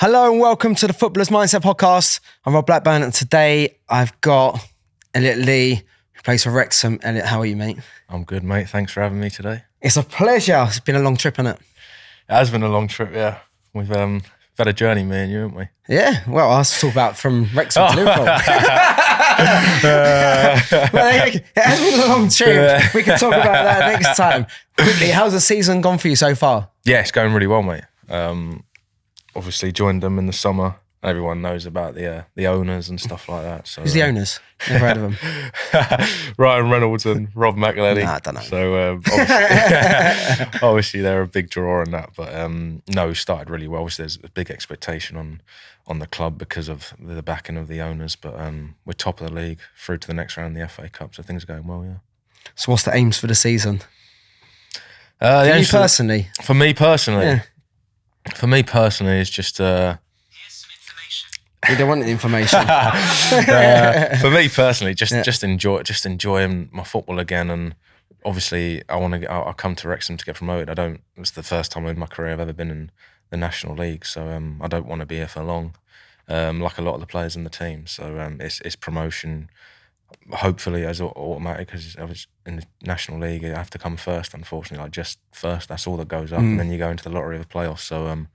Hello and welcome to the Footballer's Mindset Podcast. I'm Rob Blackburn and today I've got Elliot Lee, who plays for Wrexham. Elliot, how are you, mate? I'm good, mate. Thanks for having me today. It's a pleasure. It's been a long trip, hasn't it? It has been a long trip, yeah. We've had a journey, me and you, haven't we? Yeah, well, I was talking about from Wrexham to Liverpool. Well, it has been a long trip. We can talk about that next time. Quickly, how's the season gone for you so far? Yeah, it's going really well, mate. Obviously joined them in the summer. Everyone knows about the owners and stuff like that. So, Who's the owners? Never heard of them. Ryan Reynolds and Rob McElhenney. Nah, I don't know. So obviously they're a big draw in that. But no, we started really well. Obviously there's a big expectation on the club because of the backing of the owners. But we're top of the league, through to the next round, the FA Cup. So things are going well, yeah. So what's the aims for the season? For you personally? For me personally? Yeah. For me personally, it's just... We don't want the information. For me personally, just enjoying my football again, and obviously I come to Wrexham to get promoted. It's the first time in my career I've ever been in the National League, so I don't want to be here for long, like a lot of the players in the team. So it's promotion, hopefully as automatic, because I was in the National League. I have to come first, unfortunately, like just first. That's all that goes up, and then you go into the lottery of the playoffs. So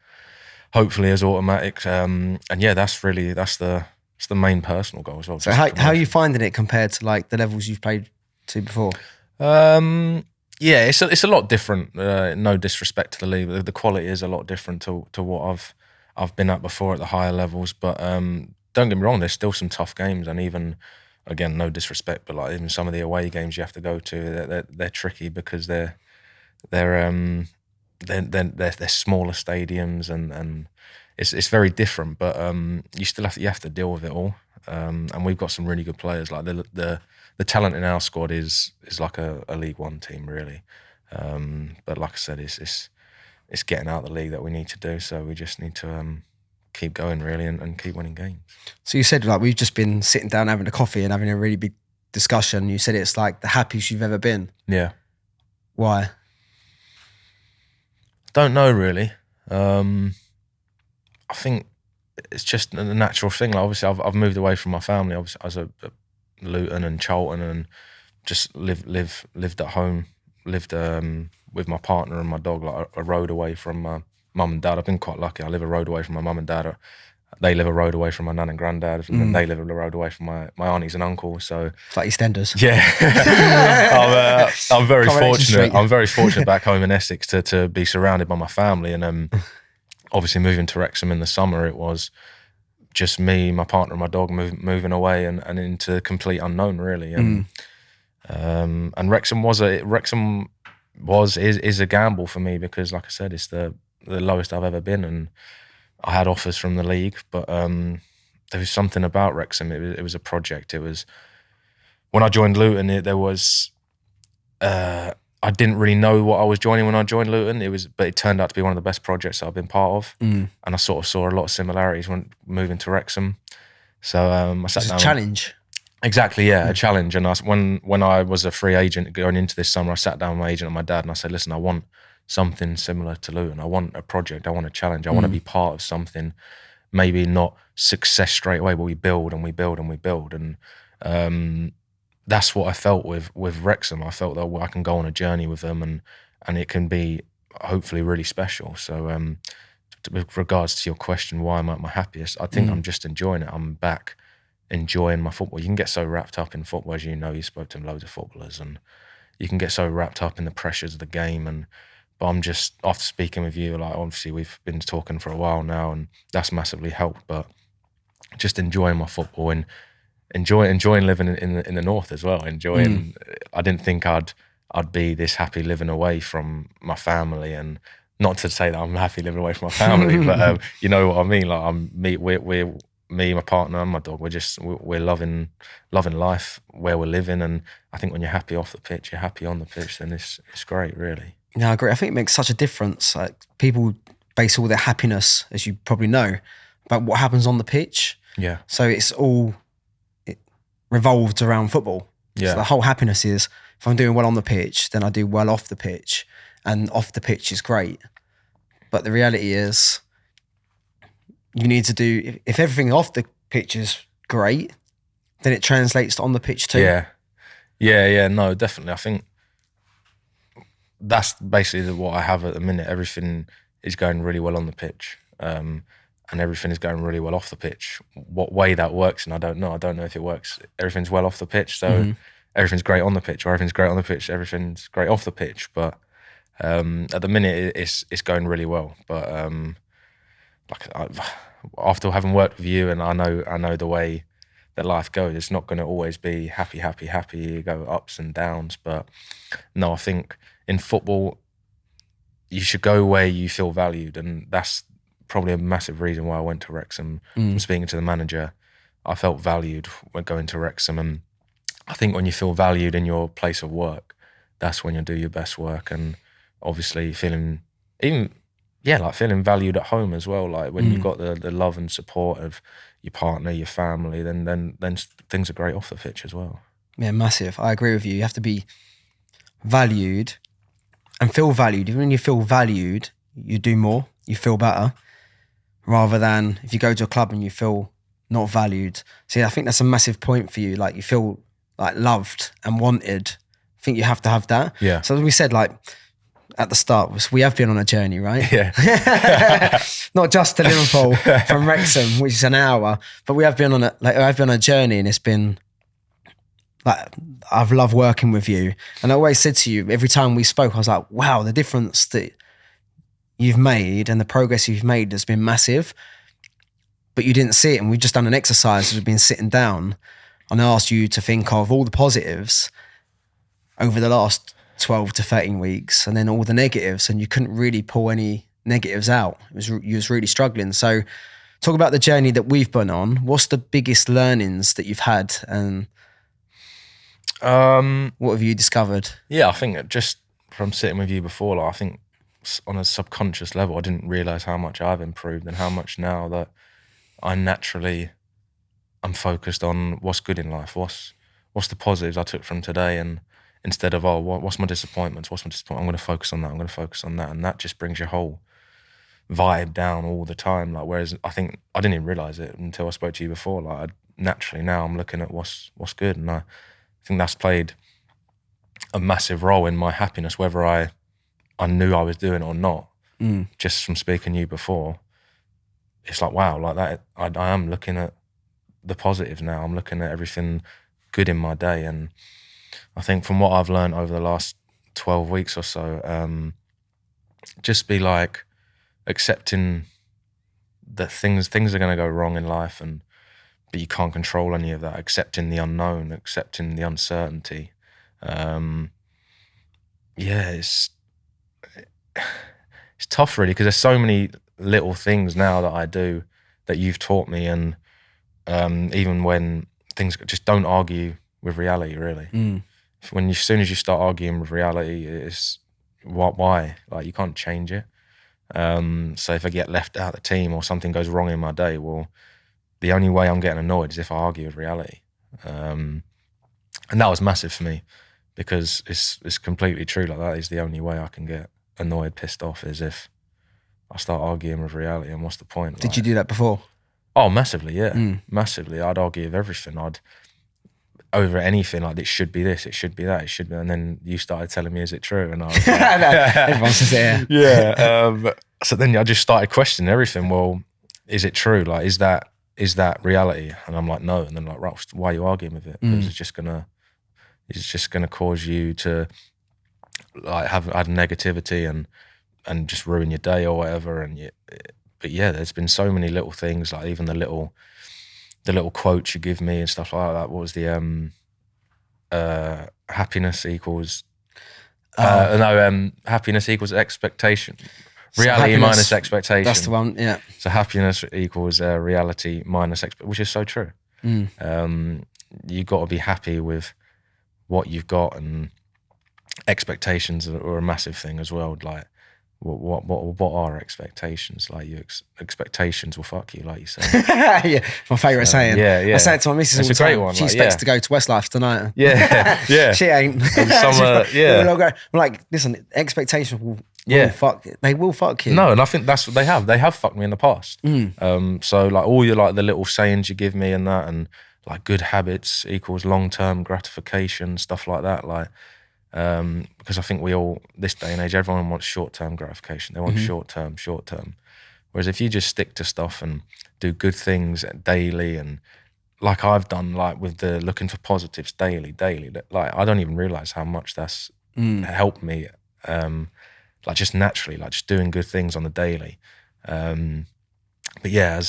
hopefully as automatic, and yeah, that's the main personal goal as well. So how are you finding it compared to like the levels you've played to before? Yeah, it's a lot different. No disrespect to the league, the quality is a lot different to what I've been at before at the higher levels. But don't get me wrong, there's still some tough games, and even, again, no disrespect, but like even some of the away games you have to go to, they're tricky because they're smaller stadiums, and it's very different. But you still have to deal with it all. And we've got some really good players. Like the talent in our squad is like a League One team, really. But like I said, it's getting out of the league that we need to do. So we just need to keep going, really, and keep winning games. So you said, like, we've just been sitting down having a coffee and having a really big discussion. You said it's like the happiest you've ever been. Yeah. Why? Don't know, really. I think it's just a natural thing. Like, obviously, I've moved away from my family. Obviously, I was at Luton and Charlton, and just lived at home. Lived with my partner and my dog, like a road away from my mum and dad. I've been quite lucky. I live a road away from my mum and dad. They live a road away from my nan and granddad, and then they live a road away from my aunties and uncles. So it's like EastEnders. Yeah, I'm very fortunate. I'm very fortunate back home in Essex to be surrounded by my family, and obviously moving to Wrexham in the summer, it was just me, my partner, and my dog moving away and into complete unknown, really. And Wrexham is a gamble for me because, like I said, it's the lowest I've ever been, and I had offers from the league, but there was something about Wrexham. It was a project. It was, when I joined Luton, I didn't really know what I was joining when I joined Luton. But it turned out to be one of the best projects that I've been part of, and I sort of saw a lot of similarities when moving to Wrexham. So I sat down. It's a challenge. Exactly, yeah, a challenge. And when I was a free agent going into this summer, I sat down with my agent and my dad, and I said, listen, I want something similar to Luton. I want a project. I want a challenge. I want to be part of something. Maybe not success straight away, but we build and we build and we build. And that's what I felt with Wrexham. I felt that I can go on a journey with them, and it can be hopefully really special. So with regards to your question, why am I at my happiest? I think I'm just enjoying it. I'm back enjoying my football. You can get so wrapped up in football, as you know, you spoke to loads of footballers, and you can get so wrapped up in the pressures of the game. But I'm just, after speaking with you, like, obviously we've been talking for a while now, and that's massively helped. But just enjoying my football and enjoying living in the north as well. I didn't think I'd be this happy living away from my family, and not to say that I'm happy living away from my family, but you know what I mean. Like, we're me, my partner, and my dog. We're loving life where we're living, and I think when you're happy off the pitch, you're happy on the pitch. Then it's great, really. Yeah, I agree. I think it makes such a difference. Like, people base all their happiness, as you probably know, about what happens on the pitch. Yeah. So it revolves around football. Yeah. So the whole happiness is, if I'm doing well on the pitch, then I do well off the pitch, and off the pitch is great. But the reality is, you need to do, if everything off the pitch is great, then it translates to on the pitch too. Yeah. No, definitely. I think that's basically what I have at the minute. Everything is going really well on the pitch, and everything is going really well off the pitch. What way that works, and I don't know. I don't know if it works. Everything's well off the pitch, so everything's great on the pitch, or everything's great on the pitch, everything's great off the pitch. But at the minute, it's going really well. But after having worked with you, and I know the way that life goes, it's not going to always be happy. You go ups and downs. But no, I think in football, you should go where you feel valued, and that's probably a massive reason why I went to Wrexham. From speaking to the manager, I felt valued when going to Wrexham, and I think when you feel valued in your place of work, that's when you do your best work. And obviously feeling valued at home as well. Like when you've got the love and support of your partner, your family, then things are great off the pitch as well. Yeah, massive. I agree with you. You have to be valued and feel valued. Even when you feel valued, you do more, you feel better, rather than if you go to a club and you feel not valued. See, I think that's a massive point for you. Like you feel like loved and wanted. I think you have to have that. Yeah. So as we said, like at the start, we have been on a journey, right? Yeah. Not just to Liverpool from Wrexham, which is an hour, but I've been on a journey, and it's been like, I've loved working with you. And I always said to you, every time we spoke, I was like, wow, the difference that you've made and the progress you've made has been massive, but you didn't see it. And we've just done an exercise. We've been sitting down and I asked you to think of all the positives over the last 12 to 13 weeks and then all the negatives, and you couldn't really pull any negatives out. You was really struggling. So talk about the journey that we've been on. What's the biggest learnings that you've had, and what have you discovered? Yeah, I think just from sitting with you before, like, I think on a subconscious level, I didn't realise how much I've improved and how much now that I'm focused on what's good in life, what's the positives I took from today, and instead of, what's my disappointments, I'm going to focus on that, and that just brings your whole vibe down all the time. Like, whereas I think I didn't even realise it until I spoke to you before. Like, naturally now I'm looking at what's good, and I think that's played a massive role in my happiness, whether I knew I was doing it or not. Just from speaking to you before, it's like, wow, like that, I am looking at the positives now. I'm looking at everything good in my day. And I think from what I've learned over the last 12 weeks or so, just be like accepting that things are going to go wrong in life, but you can't control any of that. Accepting the unknown, accepting the uncertainty. It's tough really, because there's so many little things now that I do that you've taught me, and even when things, just don't argue with reality really. As soon as you start arguing with reality, it's why? Like, you can't change it. So if I get left out of the team or something goes wrong in my day, well, the only way I'm getting annoyed is if I argue with reality. And that was massive for me, because it's completely true. Like, that is the only way I can get annoyed, pissed off, is if I start arguing with reality. And what's the point? Did you do that before? Oh, massively, yeah. Massively. I'd argue with everything. Over anything, like, it should be this, it should be that, it should be, and then you started telling me, is it true? And I was like, everyone says it. Yeah. So then I just started questioning everything. Well, is it true? Like, is that reality? And I'm like, no. And then like, right, why are you arguing with it? Because it's just gonna cause you to like have negativity and just ruin your day or whatever. But yeah, there's been so many little things, like even the little quotes you give me and stuff like that. What was the happiness equals happiness equals expectation. Reality minus expectation. That's the one, yeah. So happiness equals reality minus expectation, which is so true. You got to be happy with what you've got, and expectations are a massive thing as well. Like, what are expectations? Like, your expectations will fuck you, like you say. Yeah, my favourite saying. Yeah. I say it to my missus all the time. Great one. She expects to go to Westlife tonight. Yeah. She ain't. I'm I'm like, listen, expectations will Yeah. they will fuck you. No, and I think that's what they have. They have fucked me in the past. So like all your like the little sayings you give me and that, and like good habits equals long-term gratification, stuff like that. Like, because I think we all, this day and age, everyone wants short-term gratification. They want short-term. Whereas if you just stick to stuff and do good things daily, and like I've done, like with the looking for positives daily, like I don't even realize how much that's helped me. Like just naturally, like just doing good things on the daily. But yeah,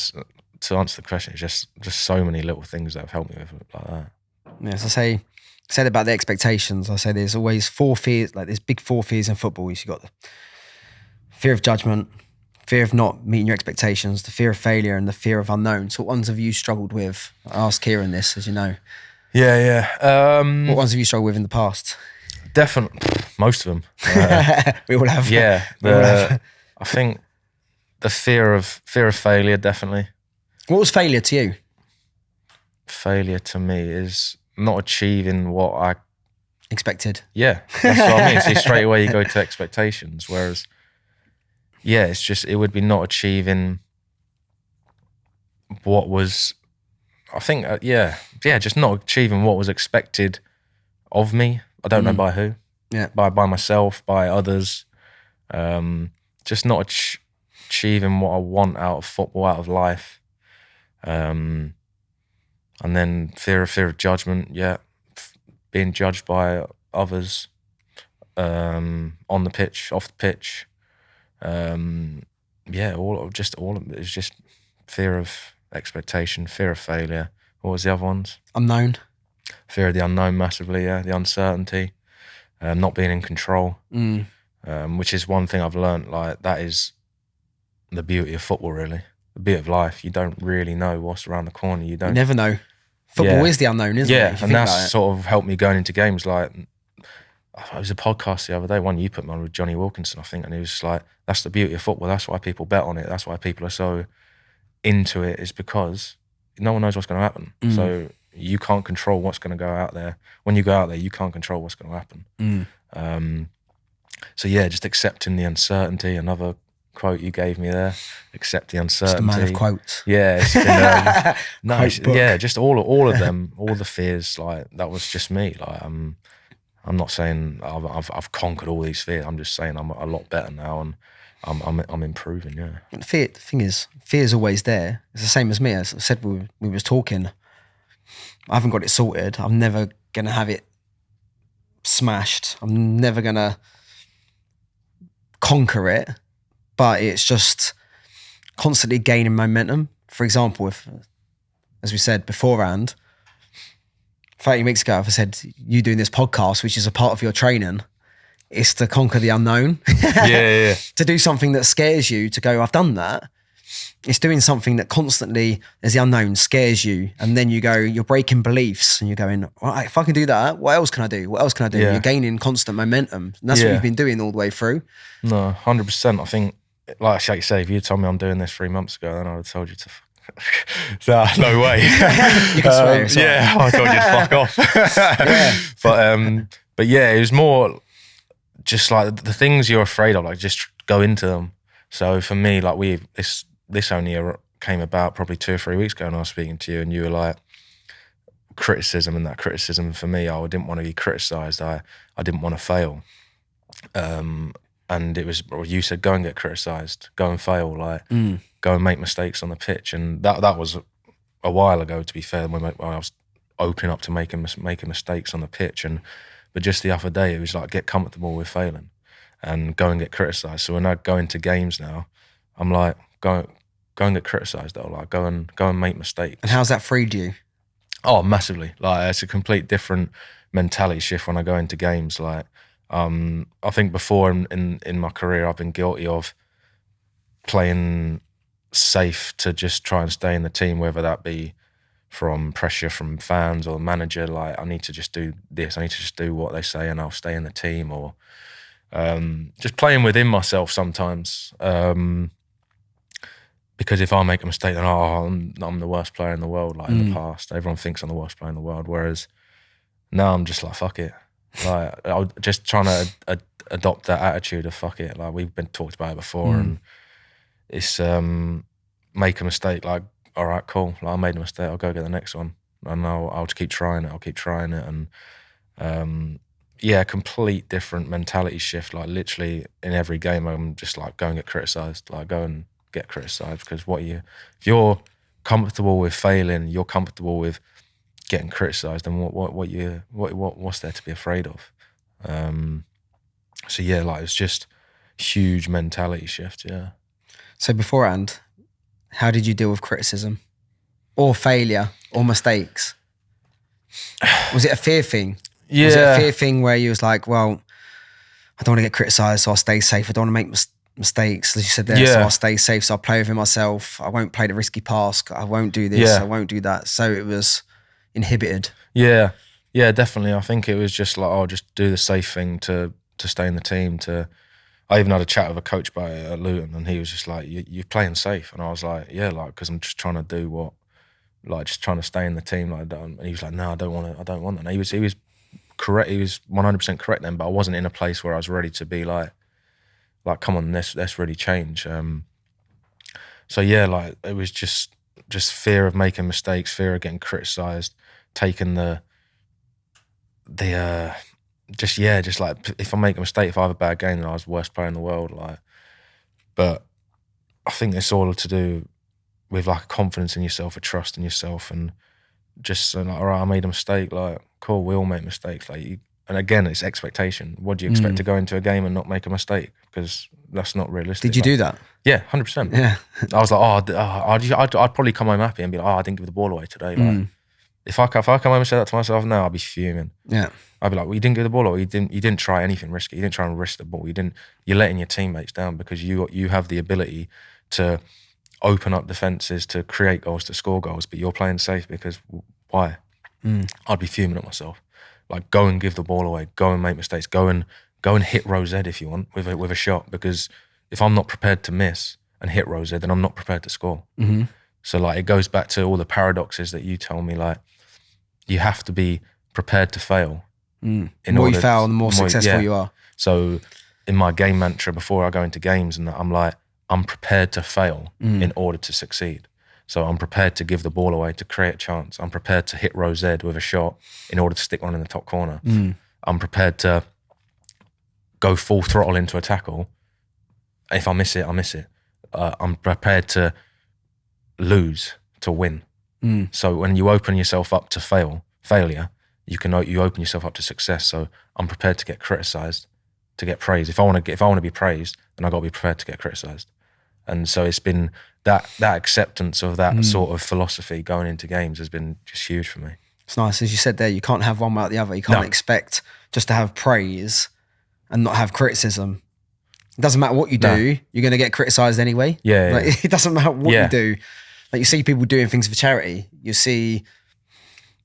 to answer the question, it's just so many little things that have helped me with it like that. Yes, I said about the expectations. I say there's always 4 fears, like there's big 4 fears in football. You've got the fear of judgment, fear of not meeting your expectations, the fear of failure, and the fear of unknown. So what ones have you struggled with? I asked Kieran this, as you know. Yeah. What ones have you struggled with in the past? Definitely, most of them. We all have. Yeah, I think the fear of failure, definitely. What was failure to you? Failure to me is not achieving what I expected. Yeah, that's what I mean. See, straight away you go to expectations, whereas, yeah, it's just, it would be not achieving what was, I think, just not achieving what was expected of me. I don't know by who. Yeah, by myself, by others. Just not achieving what I want out of football, out of life. And then fear of judgment. Yeah, being judged by others on the pitch, off the pitch. All of it is just fear of expectation, fear of failure. What was the other ones? Unknown. Fear of the unknown massively, yeah. The uncertainty, not being in control, which is one thing I've learned. Like, that is the beauty of football, really. The beauty of life. You don't really know what's around the corner. You never know. Football is the unknown, isn't it? Yeah, and that's sort of helped me going into games. Like, it was a podcast the other day, one you put me on with Johnny Wilkinson, I think, and he was like, that's the beauty of football. That's why people bet on it. That's why people are so into it, is because no one knows what's going to happen. So you can't control what's going to go out there. When you go out there, you can't control what's going to happen. So yeah, just accepting the uncertainty. Another quote you gave me there, accept the uncertainty. Just a man of quotes. Yeah, it's been, nice. Yeah, just all of them, all the fears. Like, that was just me. Like, I'm not saying I've conquered all these fears. I'm just saying I'm a lot better now, and I'm improving. Yeah. The thing is, fear's always there. It's the same as me. As I said, we was talking. I haven't got it sorted. I'm never gonna have it smashed. I'm never gonna conquer it. But it's just constantly gaining momentum. For example, if, as we said beforehand, 30 weeks ago, if I said, you doing this podcast, which is a part of your training, it's to conquer the unknown. Yeah. To do something that scares you, to go, I've done that. It's doing something that constantly, as the unknown, scares you. And then you go, you're breaking beliefs, and you're going, right, if I can do that, what else can I do? What else can I do? Yeah. You're gaining constant momentum. And that's what you've been doing all the way through. No, 100%. I think, like you say, if you told me I'm doing this 3 months ago, then I would have told you to. No way. You can swear. Yeah, I told you to fuck off. But yeah, it was more just like the things you're afraid of, like just go into them. So for me, like this only came about probably 2 or 3 weeks ago, and I was speaking to you, and you were like, criticism, and that criticism for me, I didn't want to be criticised. I didn't want to fail. And it was, you said, go and get criticised, go and fail, like go and make mistakes on the pitch. And that was a while ago, to be fair, when I was opening up to making mistakes on the pitch. But just the other day, it was like, get comfortable with failing and go and get criticised. So when I go into games now, I'm like, go and get criticised though, like go and make mistakes. And how's that freed you? Oh, massively. Like, it's a complete different mentality shift when I go into games. Like, I think before in my career, I've been guilty of playing safe to just try and stay in the team, whether that be from pressure from fans or manager. Like, I need to just do this, I need to just do what they say and I'll stay in the team, or just playing within myself sometimes. Because if I make a mistake, then I'm the worst player in the world. Like in the past, everyone thinks I'm the worst player in the world. Whereas now I'm just like, fuck it. Like, I'm just trying to adopt that attitude of fuck it. Like we've been talked about it before, and it's make a mistake. Like, all right, cool. Like I made a mistake. I'll go get the next one, and I'll just keep trying it. I'll keep trying it, and yeah, complete different mentality shift. Like literally in every game, I'm just like go and get criticised. Like go and get criticised because if you're comfortable with failing, you're comfortable with getting criticised, and what's there to be afraid of? So yeah, like it's just huge mentality shift. Yeah. So beforehand, how did you deal with criticism or failure or mistakes? Was it a fear thing? Yeah. Was it a fear thing where you was like, well, I don't want to get criticised, so I'll stay safe. I don't want to make mistakes, as you said there, so I'll stay safe. So I'll play with it myself. I won't play the risky pass. I won't do this. I won't do that. So it was inhibited. Yeah, definitely. I think it was just like, oh, just do the safe thing to stay in the team. I even had a chat with a coach about it at Luton, and he was just like, you're playing safe. And I was like, yeah, like, because I'm just trying to do what, like, just trying to stay in the team. Like, and he was like, no, I don't want that. And he was correct. He was 100% correct then, but I wasn't in a place where I was ready to be like, come on, let's really change. So yeah, like it was just fear of making mistakes, fear of getting criticised, taking just like if I make a mistake, if I have a bad game, then I was the worst player in the world. Like, but I think it's all to do with like a confidence in yourself, a trust in yourself, and just like, all right, I made a mistake. Like, cool, we all make mistakes. Like, and again, it's expectation. What do you expect to go into a game and not make a mistake? Because that's not realistic. Did you do that? Yeah, 100%. Yeah. I was like, I'd probably come home happy and be like, I didn't give the ball away today. Like, if I come home and say that to myself now, I'd be fuming. Yeah. I'd be like, well, you didn't give the ball away. You didn't try anything risky. You didn't try and risk the ball. You're letting your teammates down because you have the ability to open up defenses, to create goals, to score goals, but you're playing safe because why? I'd be fuming at myself. Like, go and give the ball away. Go and make mistakes. Go and hit row Z if you want with a shot. Because if I'm not prepared to miss and hit row Z, then I'm not prepared to score. Mm-hmm. So like, it goes back to all the paradoxes that you tell me. Like, you have to be prepared to fail. The more you fail, the more successful you are. So in my game mantra before I go into games, and I'm like, I'm prepared to fail in order to succeed. So I'm prepared to give the ball away to create a chance. I'm prepared to hit row Z with a shot in order to stick one in the top corner. I'm prepared to go full throttle into a tackle. If I miss it, I miss it. I'm prepared to lose to win. So when you open yourself up to failure, you open yourself up to success. So I'm prepared to get criticised, to get praised. If I want to be praised, then I got to be prepared to get criticised. And so it's been that acceptance of that sort of philosophy going into games has been just huge for me. It's nice. As you said there, you can't have one without the other. You can't expect just to have praise and not have criticism. It doesn't matter what you do, you're going to get criticised anyway. Yeah, like, it doesn't matter what you do. Like, you see people doing things for charity. You see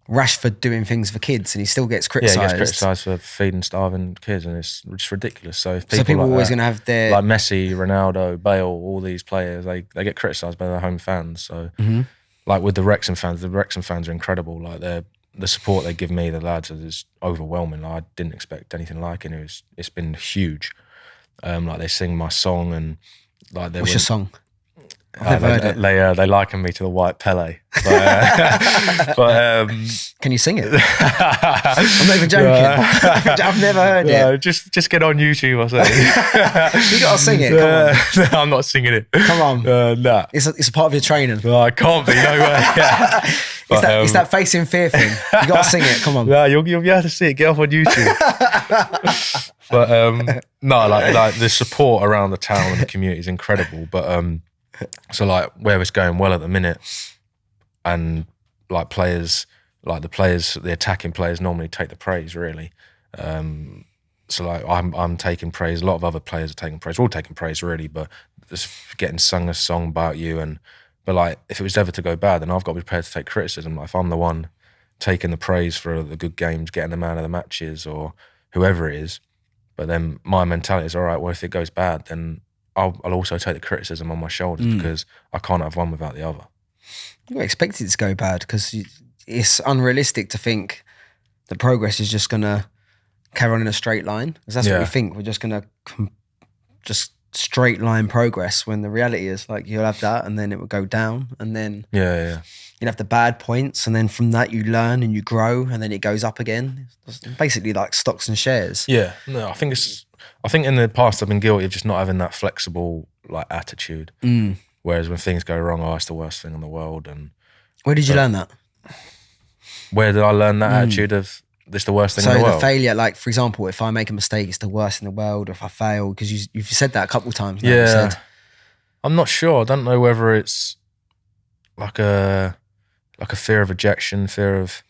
Rashford doing things for kids and he still gets criticised. Yeah, he gets criticised for feeding starving kids, and it's just ridiculous. So if people are like always going to have their... Like Messi, Ronaldo, Bale, all these players, they get criticised by their home fans. So like with the Wrexham fans are incredible. Like the support they give me, the lads, is overwhelming. Like, I didn't expect anything like it. It's been huge. Like, they sing my song, and like What's your song? I've never heard it. They liken me to the White Pele. But can you sing it? I'm not even joking. I've never heard it. Just get on YouTube or something. You got to sing it. Come on. No, I'm not singing it. Come on. Nah. It's a part of your training. No, I can't be. No way. It's that facing fear thing. You got to sing it. Come on. No, you'll be able to see it. Get off on YouTube. But no, like the support around the town and the community is incredible. But so like where it's going well at the minute, and like the attacking players normally take the praise really. So like I'm taking praise. A lot of other players are taking praise. We're all taking praise really, but just getting sung a song about you. But like, if it was ever to go bad, then I've got to be prepared to take criticism. Like, if I'm the one taking the praise for the good games, getting the man of the matches, or whoever it is, but then my mentality is, all right, well, if it goes bad, then I'll also take the criticism on my shoulders because I can't have one without the other. You expect it to go bad because it's unrealistic to think that progress is just going to carry on in a straight line, because that's what we think. We're just going to just straight line progress, when the reality is like you'll have that and then it will go down, and then you'll have the bad points, and then from that you learn and you grow, and then it goes up again. It's basically like stocks and shares. Yeah, no, I think in the past I've been guilty of just not having that flexible like attitude. Whereas when things go wrong, it's the worst thing in the world. And where did you learn that? Where did I learn that attitude of it's the worst thing in the world? So the failure, like for example, if I make a mistake, it's the worst in the world. Or if I fail, because you've said that a couple of times now. Yeah, I'm not sure. I don't know whether it's like a fear of rejection, fear of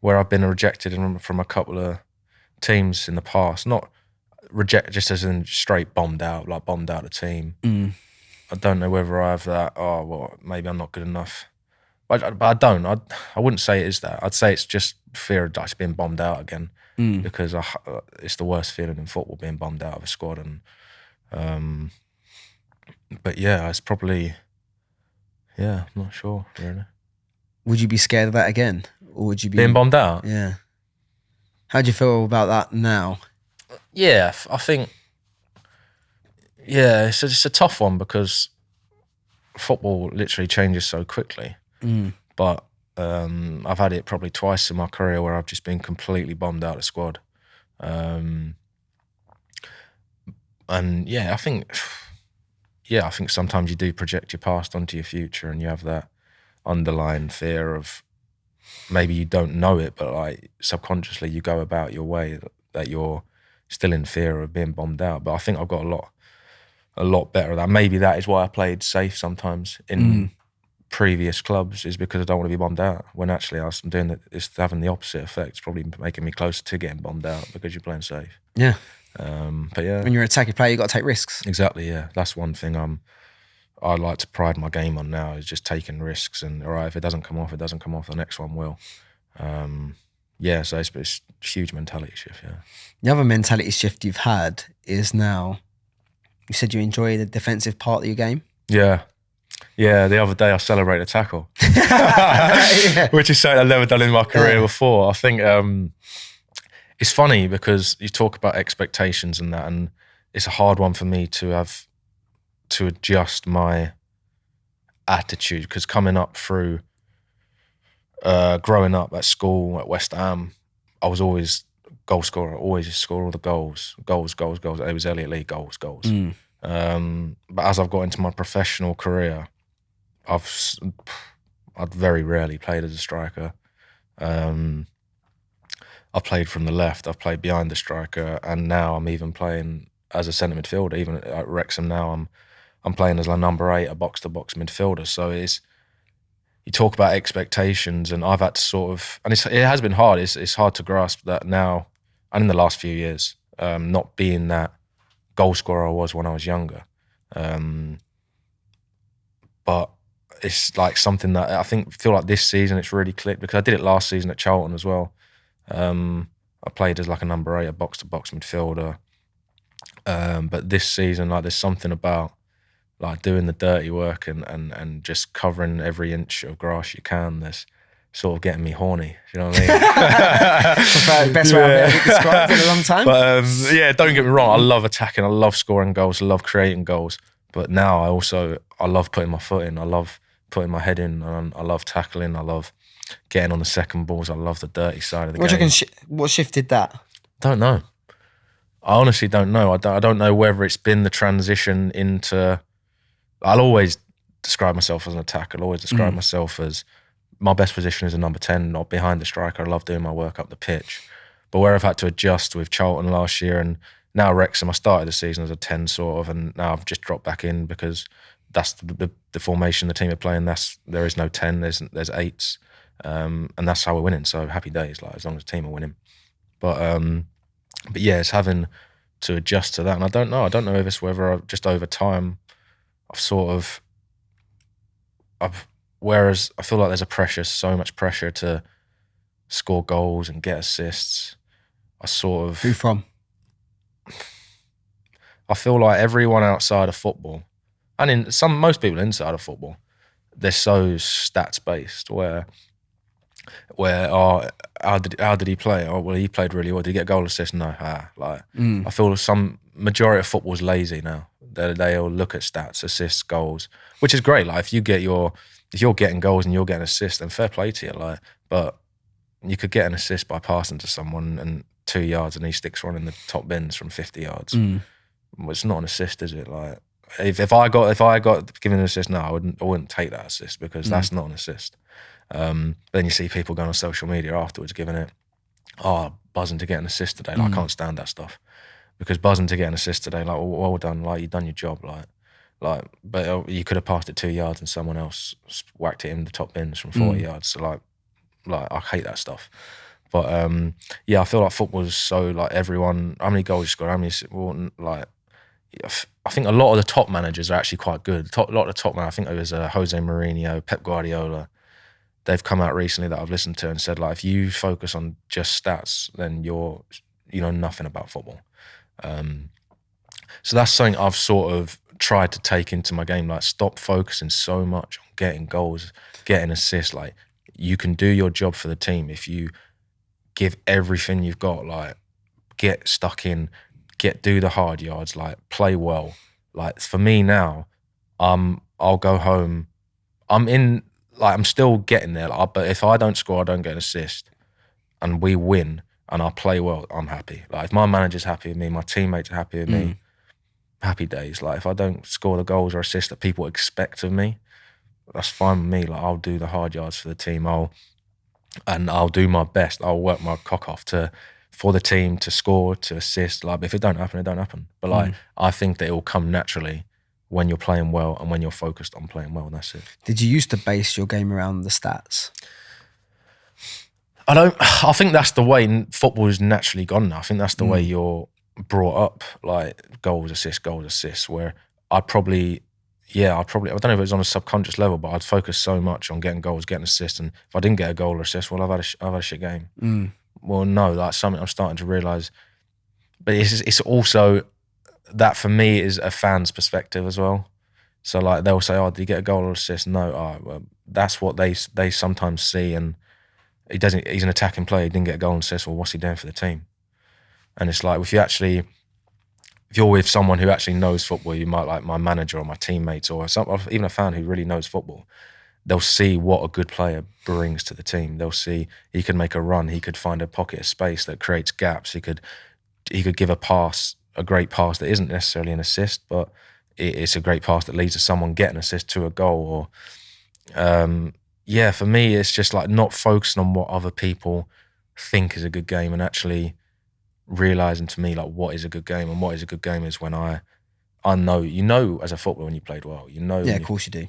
where I've been rejected from a couple of teams in the past. Not reject just as in straight bombed out the team. I don't know whether I have that. Oh, well, maybe I'm not good enough. But I don't. I wouldn't say it is that. I'd say it's just fear of just being bombed out again, because it's the worst feeling in football, being bombed out of a squad. And but yeah, it's probably I'm not sure really. Would you be scared of that again, or would you be being bombed out? Yeah. How do you feel about that now? Yeah, I think. Yeah, it's a tough one because football literally changes so quickly. But I've had it probably twice in my career where I've just been completely bombed out of the squad. And I think sometimes you do project your past onto your future, and you have that underlying fear of, maybe you don't know it, but like subconsciously you go about your way that you're still in fear of being bombed out. But I think I've got a lot better at that. Maybe that is why I played safe sometimes in previous clubs, is because I don't want to be bombed out, when actually I'm doing it, it's having the opposite effect. It's probably making me closer to getting bombed out because you're playing safe. Yeah. But yeah, when you're an attacking player, you got to take risks. Exactly. Yeah, that's one thing I like to pride my game on now, is just taking risks. And all right, if it doesn't come off, it doesn't come off. The next one will. So it's a huge mentality shift. Yeah. The other mentality shift you've had is now, you said you enjoy the defensive part of your game. Yeah. Yeah, the other day I celebrated a tackle, which is something I've never done in my career before. I think it's funny because you talk about expectations and that, and it's a hard one for me to have to adjust my attitude, because coming up through growing up at school at West Ham, I was always goal scorer, always score all the goals. It was Elliot Lee, goals. But as I've got into my professional career, I'd very rarely played as a striker. I've played from the left, I've played behind the striker, and now I'm even playing as a centre midfielder. Even at Wrexham now, I'm playing as a number 8, a box-to-box midfielder. So you talk about expectations, and I've had to sort of, and it has been hard. It's hard to grasp that now, and in the last few years, not being that goal scorer I was when I was younger. But it's like something that I feel like this season it's really clicked, because I did it last season at Charlton as well. I played as like a number 8, a box-to-box midfielder. But this season, like, there's something about like doing the dirty work and just covering every inch of grass you can. That's sort of getting me horny. You know what I mean? Best way I've ever described it in a long time. But don't get me wrong. I love attacking. I love scoring goals. I love creating goals. But now I love putting my foot in. I love putting my head in. And I love tackling. I love getting on the second balls. I love the dirty side of the game. What shifted that? Don't know. I honestly don't know. I don't know whether it's been the transition into. I'll always describe myself as an attacker. I'll always describe myself as, my best position is a number 10, not behind the striker. I love doing my work up the pitch. But where I've had to adjust with Charlton last year and now Wrexham, I started the season as a 10 sort of, and now I've just dropped back in because that's the formation the team are playing. There is no 10, there's 8s. And that's how we're winning. So happy days, like, as long as the team are winning. But yeah, it's having to adjust to that. And I don't know if it's whether just over time whereas I feel like there's so much pressure to score goals and get assists. Who from? I feel like everyone outside of football, and most people inside of football, they're so stats based, where where how did he play? Oh well, he played really well. Did he get a goal assist? No. I feel some majority of football's lazy now. They'll look at stats, assists, goals, which is great. Like if you're getting goals and you're getting assists, then fair play to you. Like, but you could get an assist by passing to someone and 2 yards and he sticks one in the top bins from 50 yards. Well, it's not an assist, is it? Like if I got given an assist now, I wouldn't take that assist because that's not an assist. Then you see people going on social media afterwards giving it, buzzing to get an assist today. Like I can't stand that stuff because buzzing to get an assist today, like well done, like you've done your job, but you could have passed it 2 yards and someone else whacked it in the top bins from 40 yards. So like I hate that stuff. But I feel like football is so like everyone. How many goals you score? How many? Well, like I think a lot of the top managers are actually quite good. A lot of the top managers, I think it was Jose Mourinho, Pep Guardiola. They've come out recently that I've listened to and said like if you focus on just stats, then you know nothing about football. So that's something I've sort of tried to take into my game. Like stop focusing so much on getting goals, getting assists. Like you can do your job for the team if you give everything you've got. Like get stuck in, do the hard yards. Like play well. Like for me now, I'll go home. I'm still getting there. Like, but if I don't score, I don't get an assist, and we win, and I play well, I'm happy. Like if my manager's happy with me, my teammates are happy with me, happy days. Like if I don't score the goals or assists that people expect of me, that's fine with me. Like I'll do the hard yards for the team. I'll do my best. I'll work my cock off for the team to score, to assist. Like if it don't happen, it don't happen. But like I think that it will come naturally when you're playing well and when you're focused on playing well, and that's it. Did you used to base your game around the stats? I think that's the way football is naturally gone now. I think that's the way you're brought up, like goals, assists, where I don't know if it was on a subconscious level, but I'd focus so much on getting goals, getting assists, and if I didn't get a goal or assist, well, I've had a shit game. Well, no, that's something I'm starting to realise. But it's also that for me is a fan's perspective as well. So like they'll say, did you get a goal or assist? No, well, that's what they sometimes see, and he's an attacking player, he didn't get a goal and assist, well, what's he doing for the team? And it's like if you're with someone who actually knows football, you might like my manager or my teammates or even a fan who really knows football, they'll see what a good player brings to the team. They'll see he could make a run, he could find a pocket of space that creates gaps, he could give a great pass that isn't necessarily an assist, but it's a great pass that leads to someone getting an assist to a goal. Or for me, it's just like not focusing on what other people think is a good game and actually realizing to me like what is a good game, and what is a good game is when I know as a footballer when you played well, of course you do,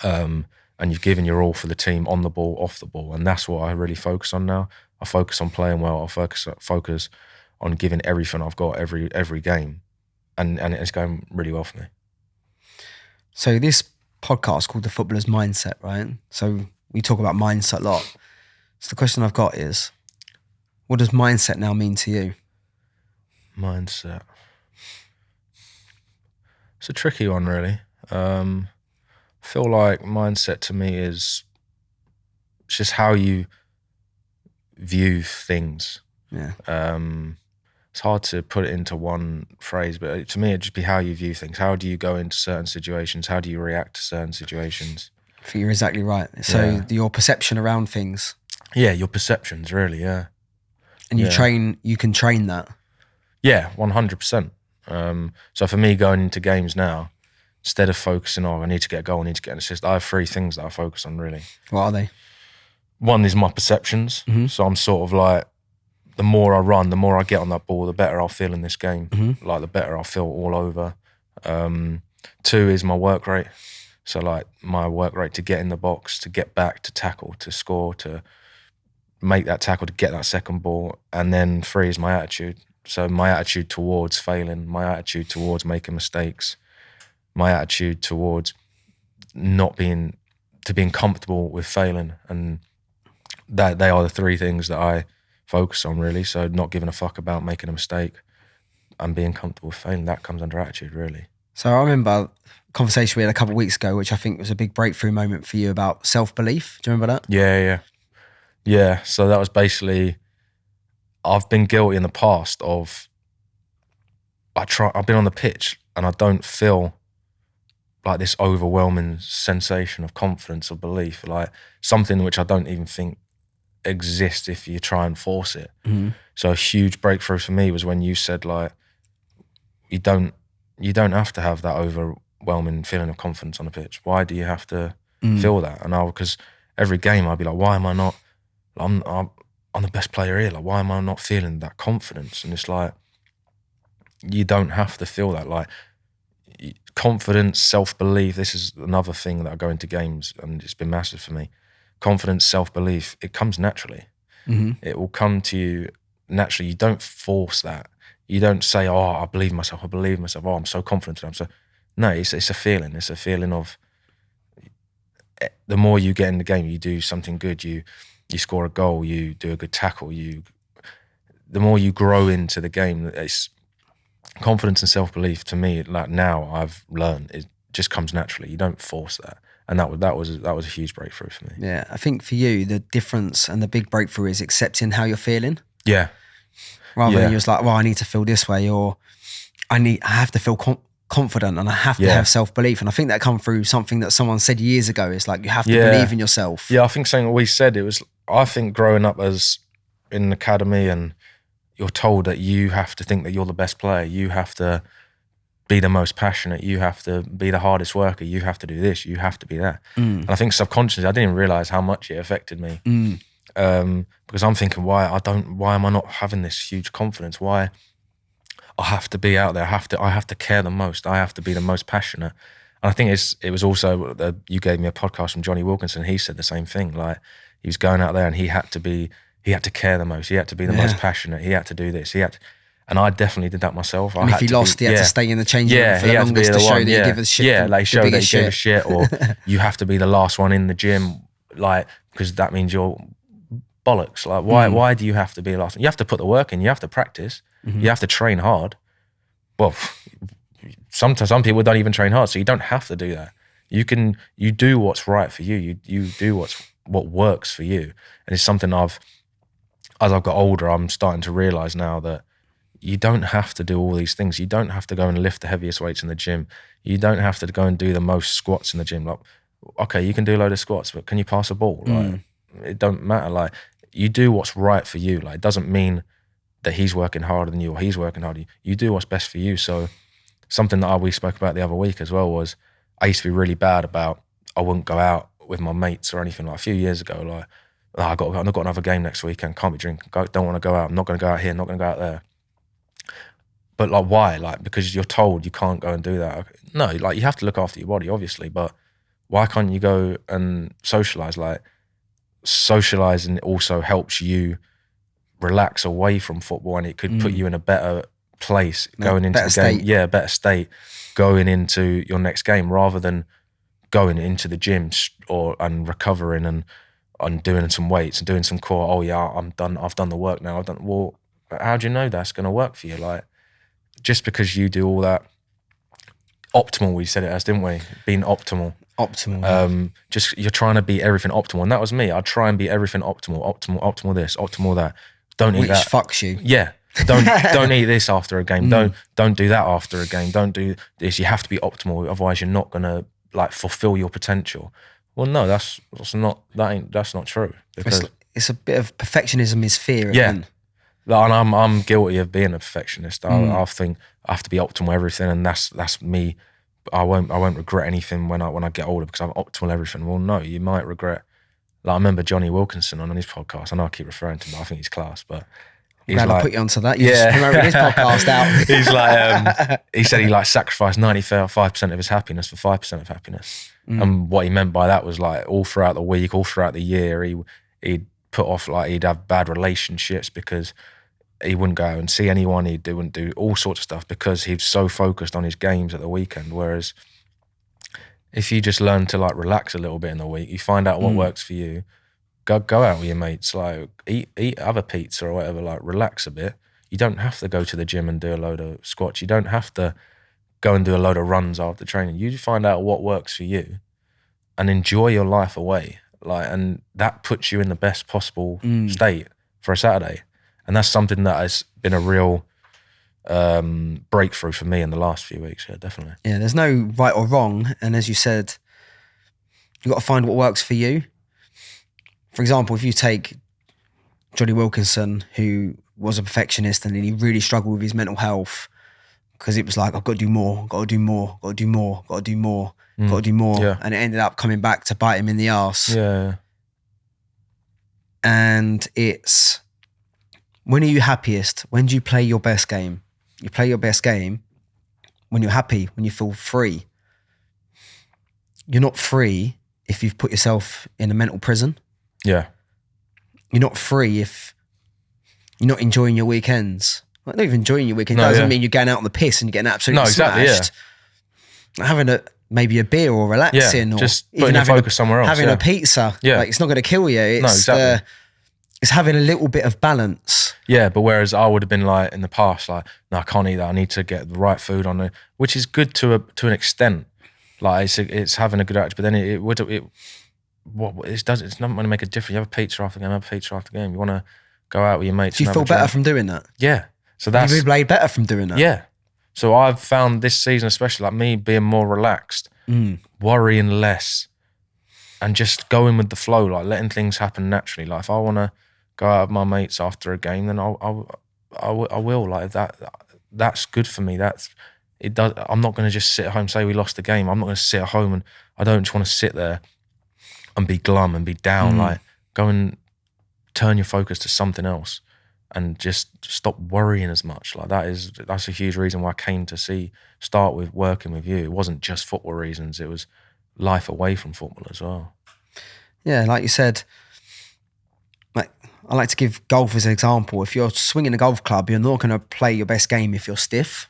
and you've given your all for the team on the ball, off the ball, and that's what I really focus on now. I focus on playing well. I focus on giving everything I've got every game, and it's going really well for me. So this podcast called The Footballer's Mindset, right? So we talk about mindset a lot. So the question I've got is, what does mindset now mean to you? Mindset. It's a tricky one, really. I feel like mindset to me is just how you view things. Yeah. It's hard to put it into one phrase, but to me, it'd just be how you view things. How do you go into certain situations? How do you react to certain situations? I think you're exactly right. So your perception around things. Yeah, your perceptions, really, yeah. And you can train that. Yeah, 100%. So for me, going into games now, instead of focusing on, I need to get a goal, I need to get an assist, I have 3 things that I focus on, really. What are they? One is my perceptions. So I'm sort of like, the more I run, the more I get on that ball, the better I'll feel in this game. Like the better I'll feel all over. 2 is my work rate. So like my work rate to get in the box, to get back, to tackle, to score, to make that tackle, to get that second ball. And then 3 is my attitude. So my attitude towards failing, my attitude towards making mistakes, my attitude towards being comfortable with failing. And that they are the 3 things that I focus on, really. So not giving a fuck about making a mistake and being comfortable with failing, that comes under attitude, really. So I remember a conversation we had a couple of weeks ago, which I think was a big breakthrough moment for you about self-belief. Do you remember that? Yeah. Yeah, so that was basically, I've been guilty in the past of, I've been on the pitch and I don't feel like this overwhelming sensation of confidence or belief, like something which I don't even think exists if you try and force it. Mm-hmm. So a huge breakthrough for me was when you said, like, you don't have to have that overwhelming feeling of confidence on the pitch. Why do you have to feel that? And because every game I'd be like, why am I not, I'm the best player here, like why am I not feeling that confidence? And it's like, you don't have to feel that. Like, confidence, self-belief, this is another thing that I go into games and it's been massive for me. Confidence, self-belief, it comes naturally. Mm-hmm. It will come to you naturally. You don't force that. You don't say, oh, I believe in myself, oh, I'm so confident. No, it's a feeling. It's a feeling of, the more you get in the game, you do something good, you score a goal, you do a good tackle, the more you grow into the game, it's confidence and self-belief. To me, like now I've learned, it just comes naturally. You don't force that. And that was a huge breakthrough for me. Yeah, I think for you, the difference and the big breakthrough is accepting how you're feeling. Yeah. Rather than you're just like, well, I need to feel this way, or I have to feel confident and I have to have self-belief. And I think that come through something that someone said years ago. It's like, you have to believe in yourself. Yeah, I think something we said, it was, I think growing up as in an academy and you're told that you have to think that you're the best player, you have to be the most passionate, you have to be the hardest worker, you have to do this, you have to be that. And I think subconsciously, I didn't realize how much it affected me. Because I'm thinking, why am I not having this huge confidence? Why I have to be out there, I have to care the most, I have to be the most passionate. And I think it was also, you gave me a podcast from Johnny Wilkinson, he said the same thing, like he was going out there and he had to care the most, he had to be the most passionate, he had to do this, and I definitely did that myself. And if he lost, he had to stay in the changing room for the longest to show that he gave a shit. Yeah, like show that he gave a shit, or you have to be the last one in the gym, like, because that means you're bollocks. Like, why do you have to be the last one? You have to put the work in, you have to practice, you have to train hard. Well, sometimes some people don't even train hard, so you don't have to do that. You do what's right for you. You do what works for you. And it's something as I've got older, I'm starting to realize now that you don't have to do all these things. You don't have to go and lift the heaviest weights in the gym. You don't have to go and do the most squats in the gym. Like, okay, you can do a load of squats, but can you pass a ball? Like, it don't matter. Like, you do what's right for you. Like, it doesn't mean that he's working harder than you or he's working harder. You do what's best for you. So something that we spoke about the other week as well was, I used to be really bad about, I wouldn't go out with my mates or anything. Like a few years ago, like, I've got another game next weekend, can't be drinking, don't want to go out, I'm not going to go out here, not going to go out there. But like, why? Like, because you're told you can't go and do that. No, like, you have to look after your body, obviously, but why can't you go and socialize? Like, socializing also helps you relax away from football, and it could put you in a better place going into the game. Yeah, a better state going into your next game, rather than going into the gym and recovering and doing some weights and doing some core. Oh yeah, I'm done. I've done the work now. Well, how do you know that's going to work for you? Like, just because you do all that optimal, we said it as, didn't we? Being optimal. Just you're trying to be everything optimal, and that was me. I'd try and be everything optimal this, optimal that. Don't eat that. Which fucks you. Yeah. Don't eat this after a game. Don't do that after a game. Don't do this. You have to be optimal, otherwise you're not gonna like fulfill your potential. Well, no, that's not true. Because it's a bit of perfectionism is fear. Yeah. And I'm guilty of being a perfectionist. I think I have to be optimal everything, and that's me. I won't regret anything when I get older because I'm optimal everything. Well, no, you might regret. Like, I remember Johnny Wilkinson on his podcast. I know I keep referring to him, but I think he's class. But he's glad I put you onto that. You just promoted his podcast out. He's like, he said he like sacrificed 95% of his happiness for 5% of happiness. And what he meant by that was like all throughout the week, all throughout the year, he'd put off, like, he'd have bad relationships because he wouldn't go out and see anyone. He wouldn't do all sorts of stuff because he's so focused on his games at the weekend. Whereas if you just learn to like relax a little bit in the week, you find out what works for you, go out with your mates, like eat other pizza or whatever, like relax a bit. You don't have to go to the gym and do a load of squats. You don't have to go and do a load of runs after training. You find out what works for you and enjoy your life away. like, and that puts you in the best possible state for a Saturday. And that's something that has been a real breakthrough for me in the last few weeks. Yeah, definitely. Yeah, there's no right or wrong. And as you said, you've got to find what works for you. For example, if you take Johnny Wilkinson, who was a perfectionist and he really struggled with his mental health because it was like, I've got to do more, got to do more, got to do more, got to do more, got to do more. Yeah. And it ended up coming back to bite him in the arse. Yeah. And it's, when are you happiest? When do you play your best game? You play your best game when you're happy, when you feel free. You're not free if you've put yourself in a mental prison. Yeah. You're not free if you're not enjoying your weekends. Like, not even enjoying your weekend. Doesn't mean you're going out on the piss and you're getting absolutely smashed. Having maybe a beer or relaxing, or just even putting your having focus somewhere else. Having a pizza. Yeah. Like, it's not going to kill you. It's it's having a little bit of balance. Yeah, but whereas I would have been like in the past, like, no, I can't eat that. I need to get the right food on it, which is good to an extent. Like, it's having a good attitude, but then it's not going to make a difference. You have a pizza after the game, have a pizza after the game. You want to go out with your mates. Do you feel better from doing that? Yeah. So that's, you played better from doing that. Yeah. So I've found this season, especially, like, me being more relaxed, worrying less, and just going with the flow, like letting things happen naturally. Like, if I want to go out with my mates after a game, then I will. Like, that's good for me. I'm not going to just sit at home, say we lost the game. I'm not going to sit at home and I don't just want to sit there and be glum and be down. Like, go and turn your focus to something else and just stop worrying as much. Like, that's a huge reason why I came to start with working with you. It wasn't just football reasons. It was life away from football as well. Yeah, like you said, like, I like to give golf as an example. If you're swinging a golf club, you're not going to play your best game if you're stiff.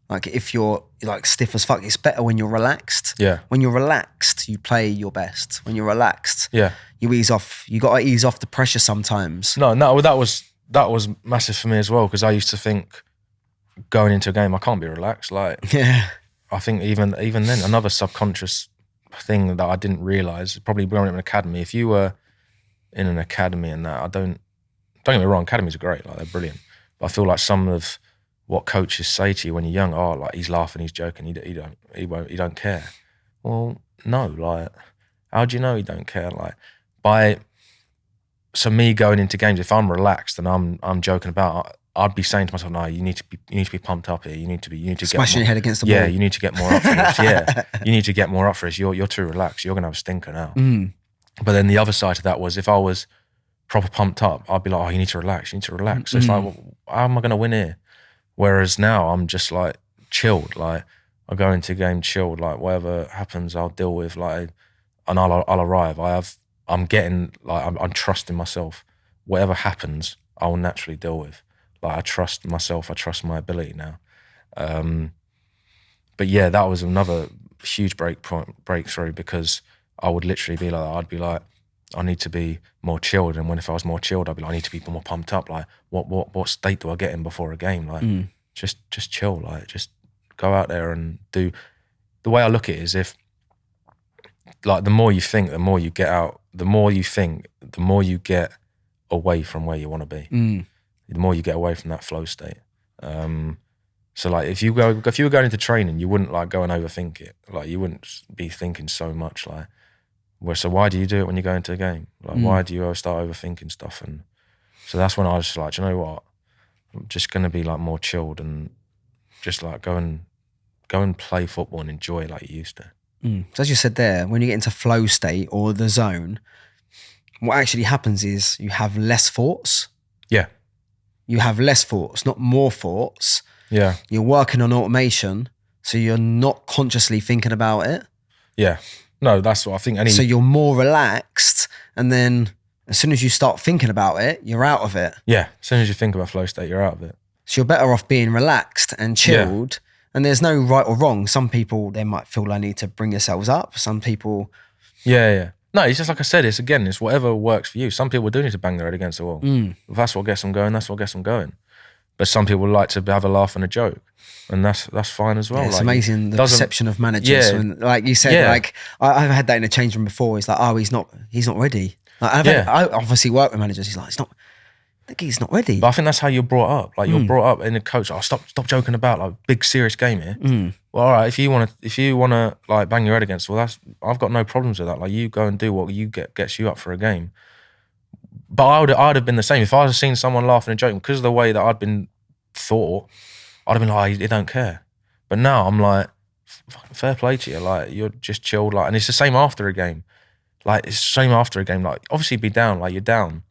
Like, if you're like stiff as fuck, it's better when you're relaxed. Yeah. When you're relaxed, you play your best. When you're relaxed, yeah, you ease off. You got to ease off the pressure sometimes. No, that was massive for me as well, because I used to think going into a game, I can't be relaxed. Like, yeah, I think even then, another subconscious thing that I didn't realise, probably growing up in an academy. If you were in an academy and that, don't get me wrong, academies are great, like, they're brilliant. But I feel like some of what coaches say to you when you're young, like, he's laughing, he's joking, he don't care. Well, no, like, how do you know he don't care? Like, so me going into games, if I'm relaxed and I'm joking about, I'd be saying to myself, no, you need to be pumped up here. You need to get smashing your head against the wall. Yeah, you need to get more up for this. Yeah, you need to get more up for this. You're too relaxed. You're gonna have a stinker now. But then the other side of that was, if I was proper pumped up, I'd be like, oh, you need to relax. You need to relax. So it's like, well, how am I gonna win here? Whereas now I'm just like chilled. Like, I go into a game chilled. Like, whatever happens, I'll deal with. Like, and I'll arrive. I'm trusting myself. Whatever happens, I'll naturally deal with. Like, I trust myself. I trust my ability now. But yeah, that was another huge breakthrough, because I would literally be like, I'd be like, I need to be more chilled. And if I was more chilled, I'd be like, I need to be more pumped up. Like, what state do I get in before a game? Like, just chill. Like, just go out there and do. The way I look at it is, if, like, the more you think, the more you get out. The more you think, the more you get away from where you want to be. The more you get away from that flow state. So, like, if you were going into training, you wouldn't, like, go and overthink it. Like, you wouldn't be thinking so much. Like, so why do you do it when you go into a game? Like, why do you start overthinking stuff? And so that's when I was like, do you know what? I'm just going to be, like, more chilled and just, like, go and play football and enjoy it like you used to. So as you said there, when you get into flow state or the zone, what actually happens is you have less thoughts. Yeah. You have less thoughts, not more thoughts. Yeah. You're working on automation, so you're not consciously thinking about it. Yeah. No, that's what I think. So you're more relaxed, and then as soon as you start thinking about it, you're out of it. Yeah. As soon as you think about flow state, you're out of it. So you're better off being relaxed and chilled. Yeah. And there's no right or wrong. Some people, they might feel they need to bring themselves up. Some people... Yeah. No, it's just like I said, it's whatever works for you. Some people do need to bang their head against the wall. If that's what gets them going, that's what gets them going. but some people like to have a laugh and a joke, and that's fine as well. Yeah, it's like, amazing the perception of managers. Yeah. When, like you said, like I've had that in a change room before. It's like, oh, he's not ready. Like, I obviously work with managers. He's like, he's not ready. But I think that's how you're brought up. Like you're brought up in a coach. Oh, stop joking about, like, big serious game here. Well, all right, if you want to like bang your head against, well, I've got no problems with that. Like, you go and do what gets you up for a game. But I'd have been the same if I had seen someone laughing and joking because of the way that I'd been thought. I'd have been like, they don't care. But now I'm like, fair play to you. Like, you're just chilled. Like, and it's the same after a game. Like, it's the same after a game. Like, obviously be down. Like, you're down.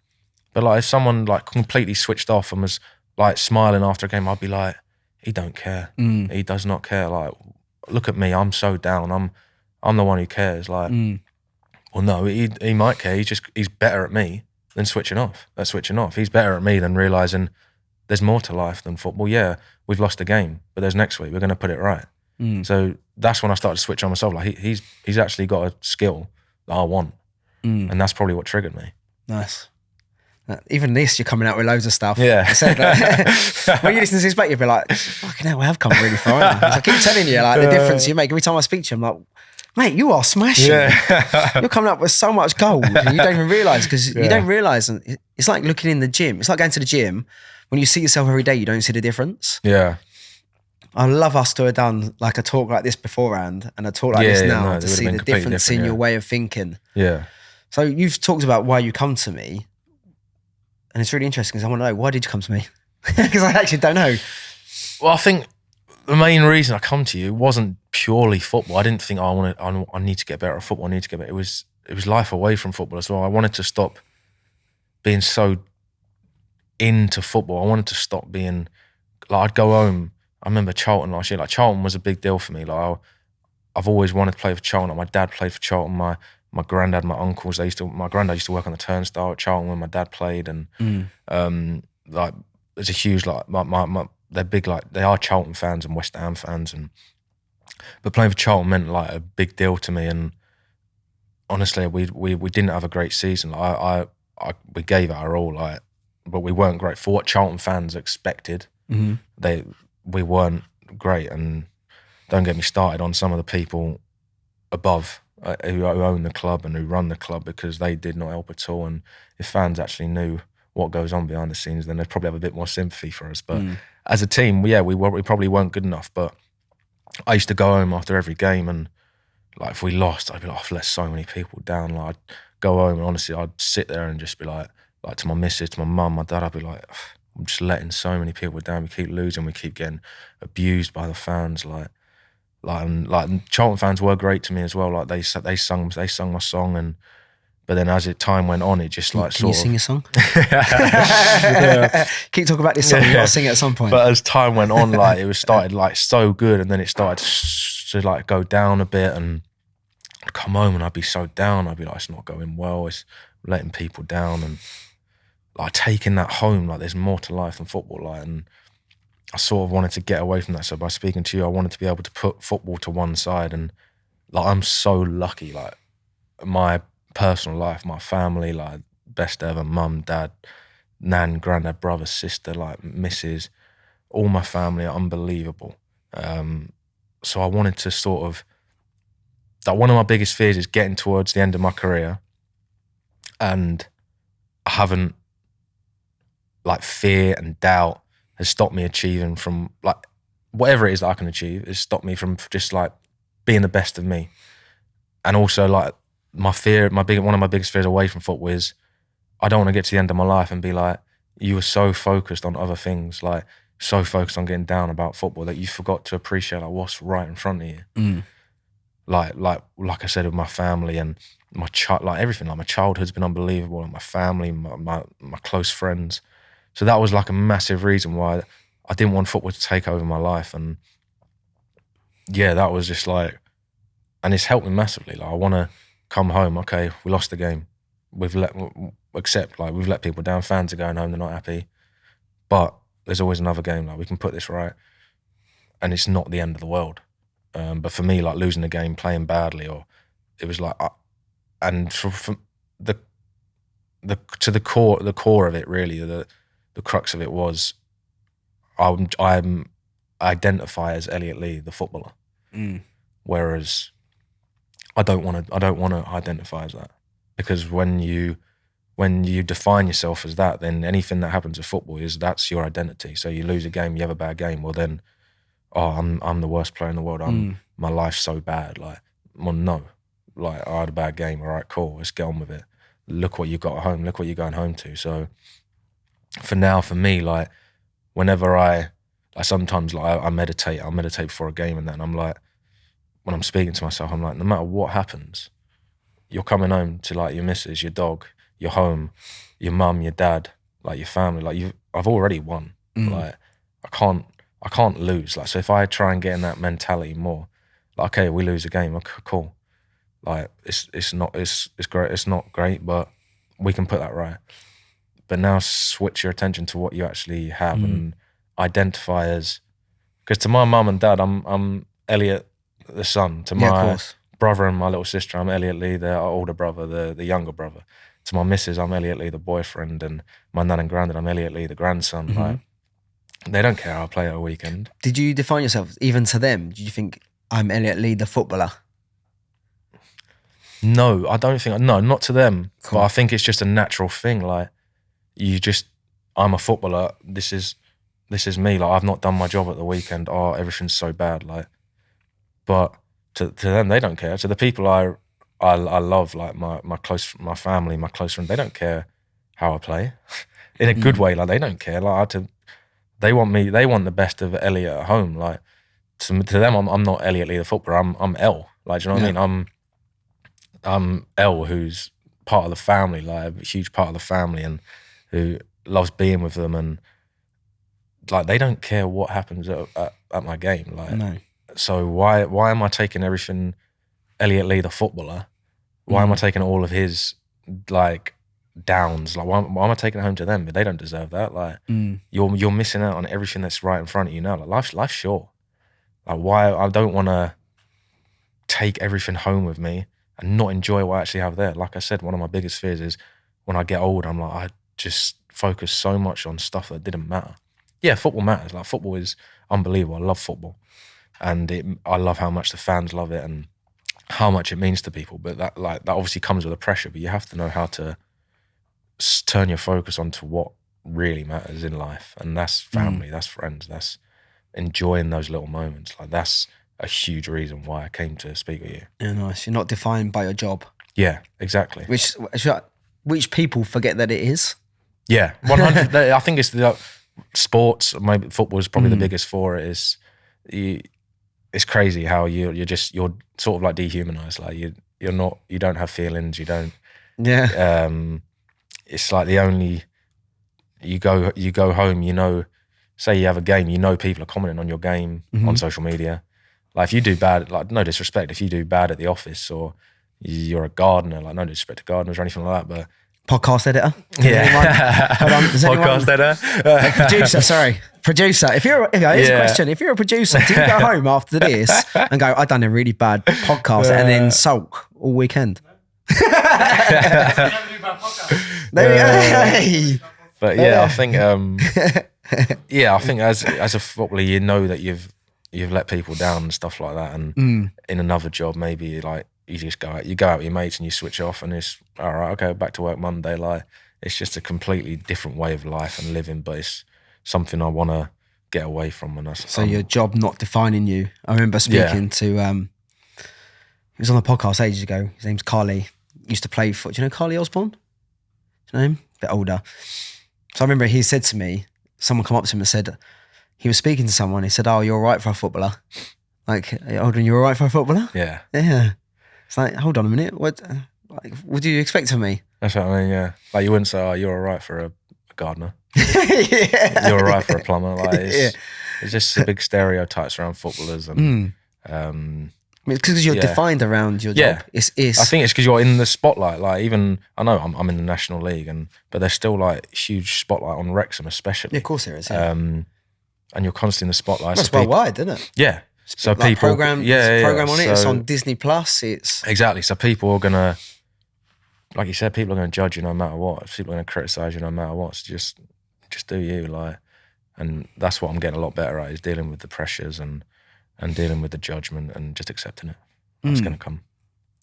But like, if someone like completely switched off and was like smiling after a game, I'd be like, he don't care. He does not care. Like, look at me. I'm so down. I'm the one who cares. Like, well, no, he might care. He's better at me than switching off. He's better at me than realizing there's more to life than football. Yeah, we've lost a game, but there's next week. We're going to put it right. So that's when I started to switch on myself. Like, he's actually got a skill that I want, and that's probably what triggered me. Nice. Even this, you're coming out with loads of stuff. Yeah. When you listen to this back, you'll be like, fucking hell, we have come really far. I keep telling you, like, the difference you make. Every time I speak to you, I'm like, mate, you are smashing. Yeah. You're coming up with so much gold and you don't even realise, because you don't realise. And it's like looking in the gym. It's like going to the gym. When you see yourself every day, you don't see the difference. Yeah. I love us to have done like a talk like this beforehand and a talk like this now to see the difference in your way of thinking. Yeah. So you've talked about why you come to me. And it's really interesting because I want to know, why did you come to me? Because I actually don't know. Well, I think the main reason I come to you wasn't purely football. I didn't think, I need to get better at football. I need to get better. It was life away from football as well. I wanted to stop being so into football. I wanted to stop being, like, I'd go home. I remember Charlton last year. Like, Charlton was a big deal for me. Like, I've always wanted to play for Charlton. Like, my dad played for Charlton. My granddad, my uncles, my granddad used to work on the turnstile at Charlton when my dad played, and like, there's a huge, like, they're big, like, they are Charlton fans and West Ham fans, but playing for Charlton meant like a big deal to me. And honestly, we didn't have a great season. Like, we gave it our all, like, but we weren't great for what Charlton fans expected. We weren't great, and don't get me started on some of the people above who own the club and who run the club, because they did not help at all. And if fans actually knew what goes on behind the scenes, then they'd probably have a bit more sympathy for us. But as a team, we probably weren't good enough. But I used to go home after every game, and like, if we lost, I'd be like, I've let so many people down. Like, I'd go home and honestly, I'd sit there and just be like to my missus, to my mum, my dad, I'd be like, I'm just letting so many people down. We keep losing, we keep getting abused by the fans. Like Charlton fans were great to me as well. Like, they sung my song, but then as time went on, it just like Can you sing a song? Yeah. Keep talking about this song. You got to sing it at some point. But as time went on, like, it started like so good, and then it started to like go down a bit, and I'd come home and I'd be so down. I'd be like, it's not going well. It's letting people down, and like taking that home. Like, there's more to life than football. Like, and I sort of wanted to get away from that. So by speaking to you, I wanted to be able to put football to one side. And like, I'm so lucky. Like, my personal life, my family, like, best ever, mum, dad, nan, granddad, brother, sister, like, missus, all my family are unbelievable. So I wanted to sort of, like, one of my biggest fears is getting towards the end of my career, and I haven't, like, fear and doubt has stopped me achieving from, like, whatever it is that I can achieve, has stopped me from just like being the best of me. And also, like, my fear, one of my biggest fears away from football is I don't want to get to the end of my life and be like, you were so focused on other things, like so focused on getting down about football that you forgot to appreciate like what's right in front of you. Like I said, with my family and my like everything, like my childhood's been unbelievable, like my family, my close friends. So that was like a massive reason why I didn't want football to take over my life. And yeah, that was just like, and it's helped me massively. Like, I want to come home. Okay, we lost the game. We've let people down. Fans are going home. They're not happy. But there's always another game. Like, we can put this right. And it's not the end of the world. But for me, like, losing the game, playing badly, or it was like, and from the core of it, really, the crux of it was, I'm identify as Elliot Lee, the footballer. Whereas I don't want to identify as that, because when you define yourself as that, then anything that happens in football that's your identity. So you lose a game, you have a bad game, well then, I'm the worst player in the world. My life's so bad. Like, well, no, like I had a bad game. All right, cool, let's get on with it. Look what you got at home. Look what you're going home to. So for now, for me, like whenever I sometimes like I meditate. I'll meditate before a game and that, and I'm like, when I'm speaking to myself, I'm like, no matter what happens, you're coming home to like your missus, your dog, your home, your mum, your dad, like your family. Like I've already won. Like I can't lose. Like, so if I try and get in that mentality more, like, okay, we lose a game, okay, cool. Like it's great. It's not great, but we can put that right. But now switch your attention to what you actually have and identify as, because to my mum and dad, I'm Elliot, the son. To my brother and my little sister, I'm Elliot Lee, the older brother, the younger brother. To my missus, I'm Elliot Lee, the boyfriend, and my nan and granddad, I'm Elliot Lee, the grandson. Like, they don't care how I play at a weekend. Did you define yourself, even to them? Did you think, I'm Elliot Lee, the footballer? No, I don't think, no, not to them. Cool. But I think it's just a natural thing. Like, I'm a footballer. This is me. Like, I've not done my job at the weekend. Oh, everything's so bad. Like, but to them, they don't care. To the people I love, like my family, my close friends, they don't care how I play. In a good way. Like, they don't care. Like, they want the best of Elliot at home. Like, to them, I'm not Elliot Lee the footballer. I'm L. Like, do you know what I mean? I'm L, who's part of the family, like a huge part of the family, and who loves being with them, and like they don't care what happens at my game. Like, no. So why am I taking everything Elliot Lee the footballer? Why am I taking all of his like downs? Like, why am I taking it home to them? But they don't deserve that. Like, you're missing out on everything that's right in front of you now. Like, life's short. Like, why I don't want to take everything home with me and not enjoy what I actually have there. Like I said, one of my biggest fears is when I get older, I'm like, I just focus so much on stuff that didn't matter. Yeah, football matters. Like, football is unbelievable. I love football. And I love how much the fans love it and how much it means to people. But that obviously comes with a pressure, but you have to know how to turn your focus onto what really matters in life. And that's family, that's friends, that's enjoying those little moments. Like, that's a huge reason why I came to speak with you. Yeah, nice. You're not defined by your job. Yeah, exactly. Which people forget that it is. Yeah, 100. I think it's the sports. Maybe football is probably the biggest for it. It's crazy how you're sort of like dehumanized. Like you don't have feelings. You don't. Yeah. It's like you go home. You know, say you have a game. You know, people are commenting on your game on social media. Like, if you do bad, like, no disrespect, if you do bad at the office or you're a gardener, like, no disrespect to gardeners or anything like that, but... Podcast editor? Yeah. Hold on, podcast editor? Producer. Here's a question. If you're a producer, do you go home after this and go, I done a really bad podcast and then sulk all weekend? But yeah, I think... I think as a footballer, you know that you've let people down and stuff like that, and in another job maybe like you just go out with your mates and you switch off and it's all right, okay, back to work Monday. Like, it's just a completely different way of life and living, but it's something I want to get away from. And so your job not defining you. I remember speaking to he was on the podcast ages ago. His name's Carly. Used to play foot. Do you know Carly Osborne? Do you know him? A bit older. So I remember he said to me, someone come up to him and said, he was speaking to someone. He said, "Oh, you're all right for a footballer." Like, hold on, you're all right for a footballer? Yeah. Yeah. It's like, hold on a minute. What do you expect of me? That's what I mean, yeah. Like, you wouldn't say, "Oh, you're all right for a gardener." Yeah. You're all right for a plumber. Like, it's just the big stereotypes around footballers. And it's because you're defined around your job. Yeah. I think it's because you're in the spotlight. Like, even, I know I'm in the National League, but there's still like huge spotlight on Wrexham especially. Yeah, of course there is. Yeah. And you're constantly in the spotlight. Well, it's worldwide, isn't it? Yeah. So like people, program on it. It's on Disney Plus. It's exactly. So people are gonna, like you said, people are gonna judge you no matter what. People are gonna criticize you no matter what. So just do you. Like, And that's what I'm getting a lot better at, is dealing with the pressures and dealing with the judgment and just accepting it. That's going to come.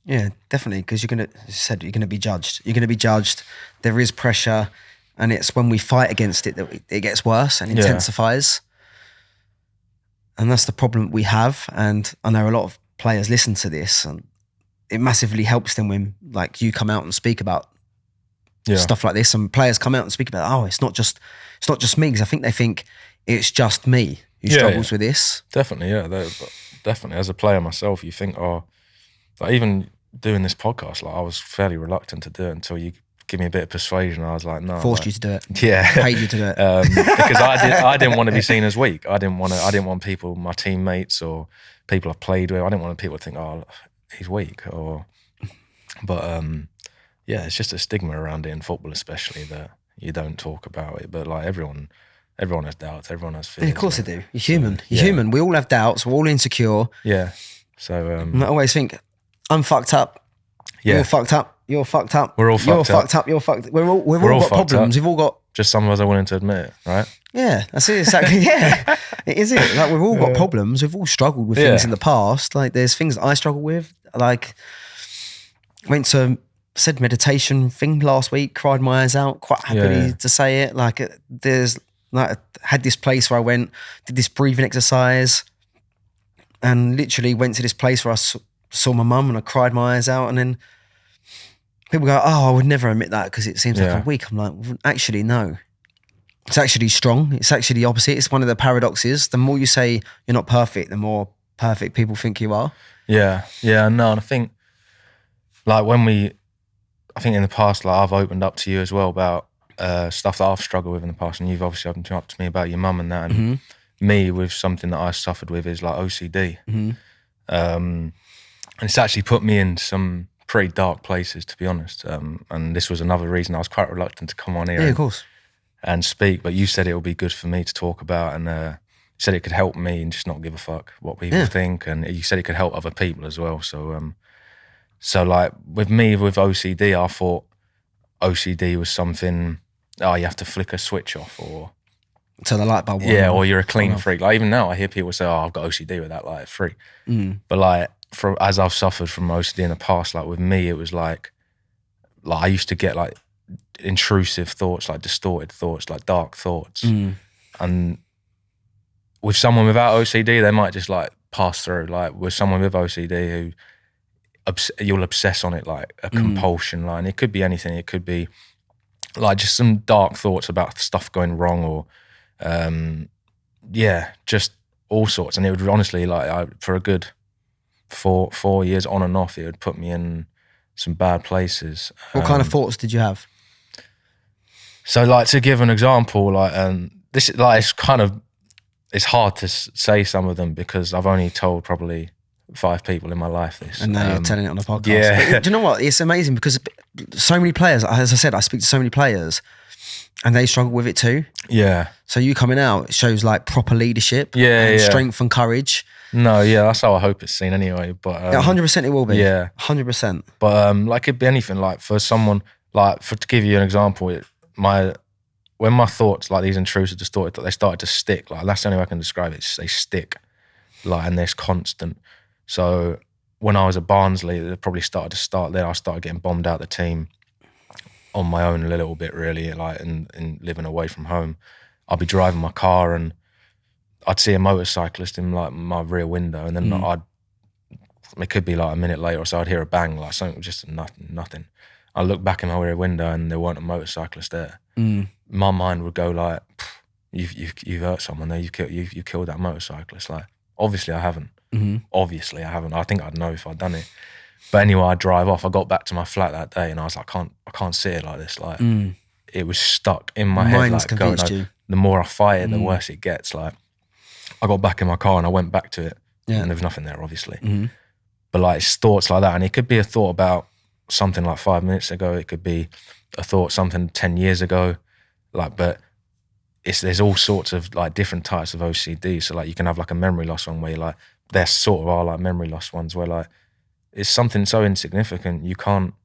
Yeah, definitely. Because you're going to, as you said, you're going to be judged. You're going to be judged. There is pressure. And it's when we fight against it that it gets worse and intensifies. And that's the problem we have. And I know a lot of players listen to this, and it massively helps them when like you come out and speak about stuff like this, and players come out and speak about, oh, it's not just me, because I think they think it's just me who struggles with this. Definitely, yeah. Definitely. As a player myself, you think, oh, like even doing this podcast, like I was fairly reluctant to do it until you give me a bit of persuasion. I was like, no. Forced you to do it. Yeah. Paid you to do it. Because I didn't want to be seen as weak. I didn't want people, my teammates or people I've played with, I didn't want people to think, oh, he's weak. But it's just a stigma around it in football, especially, that you don't talk about it. But like everyone has doubts, everyone has fears. Yeah, of course they do. You're human. You're human. We all have doubts. We're all insecure. Yeah. So and I always think, I'm fucked up. Yeah. You're fucked up. You're fucked up. We're all fucked up. You're fucked up. You're fucked up. We've all got problems. Up. We've all got. Just some of us are willing to admit it, right? Yeah, that's it. Exactly. Yeah, it is it. Like we've all got problems. We've all struggled with things in the past. Like there's things that I struggle with. Like went to said meditation thing last week. Cried my eyes out. Quite happily to say it. Like there's like had this place where I went, did this breathing exercise, and literally went to this place where I saw my mum and I cried my eyes out, and then. People go, oh, I would never admit that because it seems like I'm weak. I'm like, well, actually, no. It's actually strong. It's actually the opposite. It's one of the paradoxes. The more you say you're not perfect, the more perfect people think you are. Yeah. Yeah, no, and I think, like I think in the past, like I've opened up to you as well about stuff that I've struggled with in the past, and you've obviously opened up to me about your mum and that, and me with something that I suffered with is like OCD. And it's actually put me in some pretty dark places, to be honest. And this was another reason I was quite reluctant to come on here of course. And speak. But you said it would be good for me to talk about, and you said it could help me and just not give a fuck what people think. And you said it could help other people as well. So like with me, with OCD, I thought OCD was something, you have to flick a switch off or... So the light bulb. Yeah, or you're a clean freak. Like even now I hear people say, I've got OCD with that light free. But like, as I've suffered from OCD in the past, like with me, it was like I used to get like intrusive thoughts, like distorted thoughts, like dark thoughts. And with someone without OCD, they might just like pass through. Like with someone with OCD you'll obsess on it like a compulsion. Like, and it could be anything. It could be like just some dark thoughts about stuff going wrong or, just all sorts. And it would honestly, like for a good 4 years on and off, it would put me in some bad places. What kind of thoughts did you have? So like to give an example, like this is like it's hard to say some of them because I've only told probably 5 people in my life this. And now you're telling it on a podcast. Yeah. But do you know what? It's amazing because so many players, as I said, I speak to so many players and they struggle with it too. Yeah. So you coming out, it shows like proper leadership, strength and courage. No, yeah, that's how I hope it's seen anyway. But 100% it will be. Yeah. 100%. But like it'd be anything. Like for someone, like to give you an example, when my thoughts, like these intrusive distorted, they started to stick. Like that's the only way I can describe it. They stick, like, and there's constant. So when I was at Barnsley, it probably started to start there. I started getting bombed out the team on my own a little bit, really, like, and living away from home. I'd be driving my car and I'd see a motorcyclist in like my rear window, and then it could be like a minute later or so, I'd hear a bang, like something, just nothing. I look back in my rear window and there weren't a motorcyclist there. My mind would go like, you've hurt someone there, you killed that motorcyclist. Like, obviously I haven't. Obviously I haven't. I think I'd know if I'd done it. But anyway, I'd drive off. I got back to my flat that day and I was like, I can't sit here like this. Like, it was stuck in my head. Mind's like, convinced you. The more I fight it, the worse it gets. Like, I got back in my car and I went back to it, and there was nothing there, obviously. But like, it's thoughts like that, and it could be a thought about something like 5 minutes ago. It could be a thought something 10 years ago. Like, but there's all sorts of like different types of OCD. So like, you can have like a memory loss one where you're like, there sort of are like memory loss ones where like it's something so insignificant you can't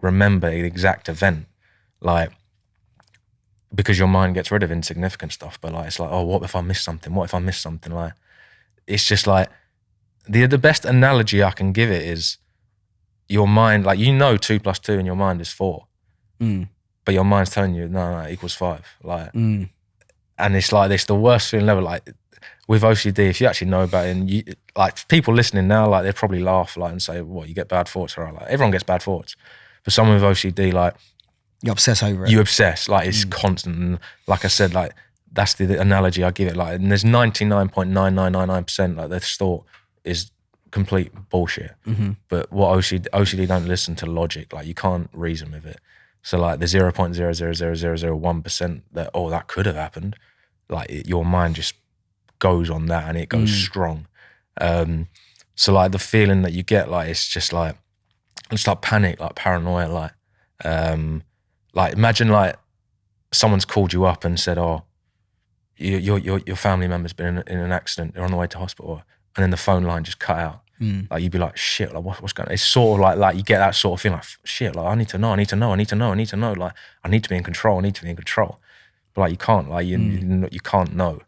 remember the exact event. Like, because your mind gets rid of insignificant stuff. But like, it's like, oh, what if I miss something? What if I miss something? Like, it's just like, the best analogy I can give it is your mind, like, 2 + 2 in your mind is 4. But your mind's telling you, no, it equals 5. Like, and it's like, it's the worst feeling ever. Like, with OCD, if you actually know about it, and you, like, people listening now, like, they'd probably laugh, like, and say, what, you get bad thoughts? Or like, everyone gets bad thoughts. For someone with OCD, like, you obsess over it. You obsess, like, it's constant. And like I said, like, that's the analogy I give it. Like, and there's 99.9999% like, this thought is complete bullshit. But what OCD don't listen to logic. Like, you can't reason with it. So like the 0.0000001% that, oh, that could have happened. Like, your mind just goes on that and it goes strong. So like the feeling that you get, like, it's just like panic, like paranoia, like imagine like someone's called you up and said, oh, your family member's been in an accident, they're on the way to hospital, and then the phone line just cut out. Like, you'd be like, shit, like, what's going on? It's sort of like you get that sort of feeling, like, shit, like, I need to know, like, I need to be in control, But like, you can't, like, you can't know.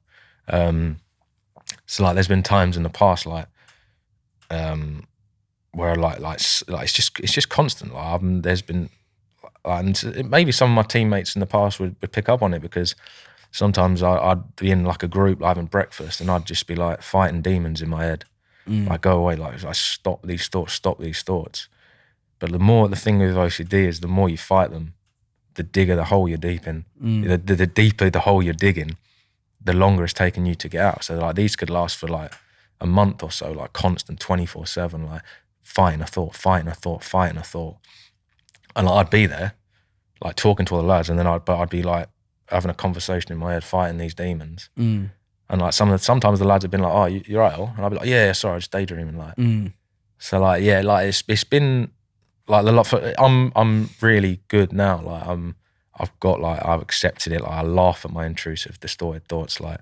So like, there's been times in the past, like, where like it's just constant. Like, there's been, and maybe some of my teammates in the past would pick up on it, because sometimes I'd be in like a group, like, having breakfast, and I'd just be like fighting demons in my head. Like, go away, like, I stop these thoughts. But the thing with OCD is, the more you fight them, the digger the hole you're deep in. The deeper the hole you're digging, the longer it's taking you to get out. So like, these could last for like a month or so, like constant 24/7, like fighting a thought. And like, I'd be there, like, talking to all the lads, and then I'd be like having a conversation in my head, fighting these demons. And like, sometimes the lads have been like, oh, you're right, Al? And I'd be like, yeah, sorry, I was daydreaming, like. So like, yeah, like, it's been like a lot I'm really good now. Like, I've accepted it. Like, I laugh at my intrusive, distorted thoughts. Like,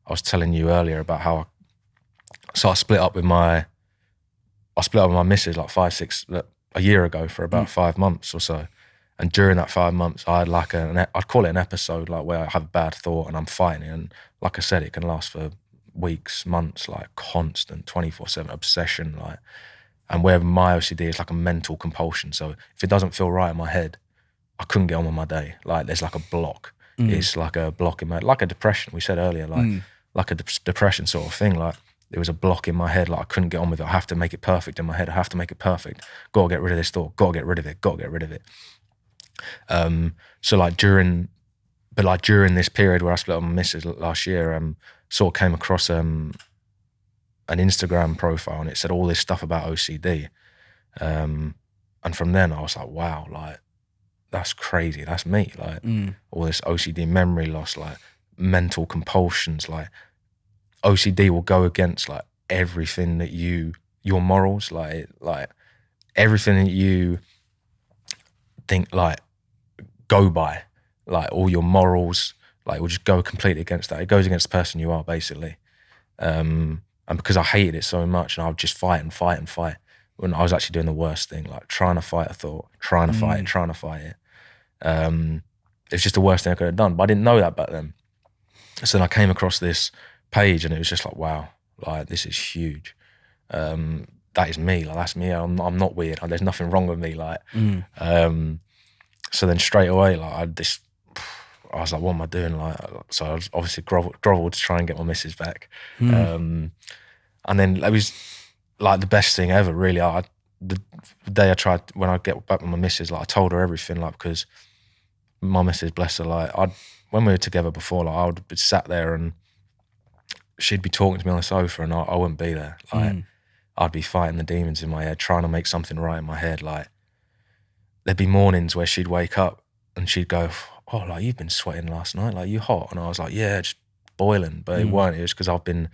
I was telling you earlier about how I split up with my missus like a year ago for about 5 months or so. And during that 5 months, I had like I'd call it an episode, like, where I have a bad thought and I'm fighting it. And like I said, it can last for weeks, months, like constant 24/7 obsession, like. And where my OCD is like a mental compulsion. So if it doesn't feel right in my head, I couldn't get on with my day. Like, there's like a block. It's like a block in my, like a depression we said earlier, like a depression sort of thing. Like, there was a block in my head, like, I couldn't get on with it. I have to make it perfect in my head. I have to make it perfect. Gotta get rid of this thought. Gotta get rid of it. So like, during this period where I split up with my missus last year, sort of came across an Instagram profile, and it said all this stuff about OCD. And from then I was like, wow, like, that's crazy. That's me. Like, all this OCD, memory loss, like mental compulsions, like OCD will go against like everything that your morals, like everything that you think, like, go by, like all your morals, like, will just go completely against that. It goes against the person you are, basically. And because I hated it so much, and I would just fight when I was actually doing the worst thing, like trying to fight a thought, trying to fight it. It's just the worst thing I could have done, but I didn't know that back then. So then I came across this page, and it was just like, wow, like, this is huge. That is me, like, that's me. I'm not weird. There's nothing wrong with me, like. So then straight away, like, I was like, what am I doing? Like, so I was obviously groveled to try and get my missus back. And then it was like the best thing ever, really. The day I tried, when I get back with my missus, like, I told her everything, like, because my missus, bless her, like, when we were together before, like, I would be sat there and she'd be talking to me on the sofa, and I wouldn't be there. Like, I'd be fighting the demons in my head, trying to make something right in my head. Like, there'd be mornings where she'd wake up and she'd go, oh, like, you've been sweating last night, like, you hot? And I was like, yeah, just boiling. But it weren't. It was because I've been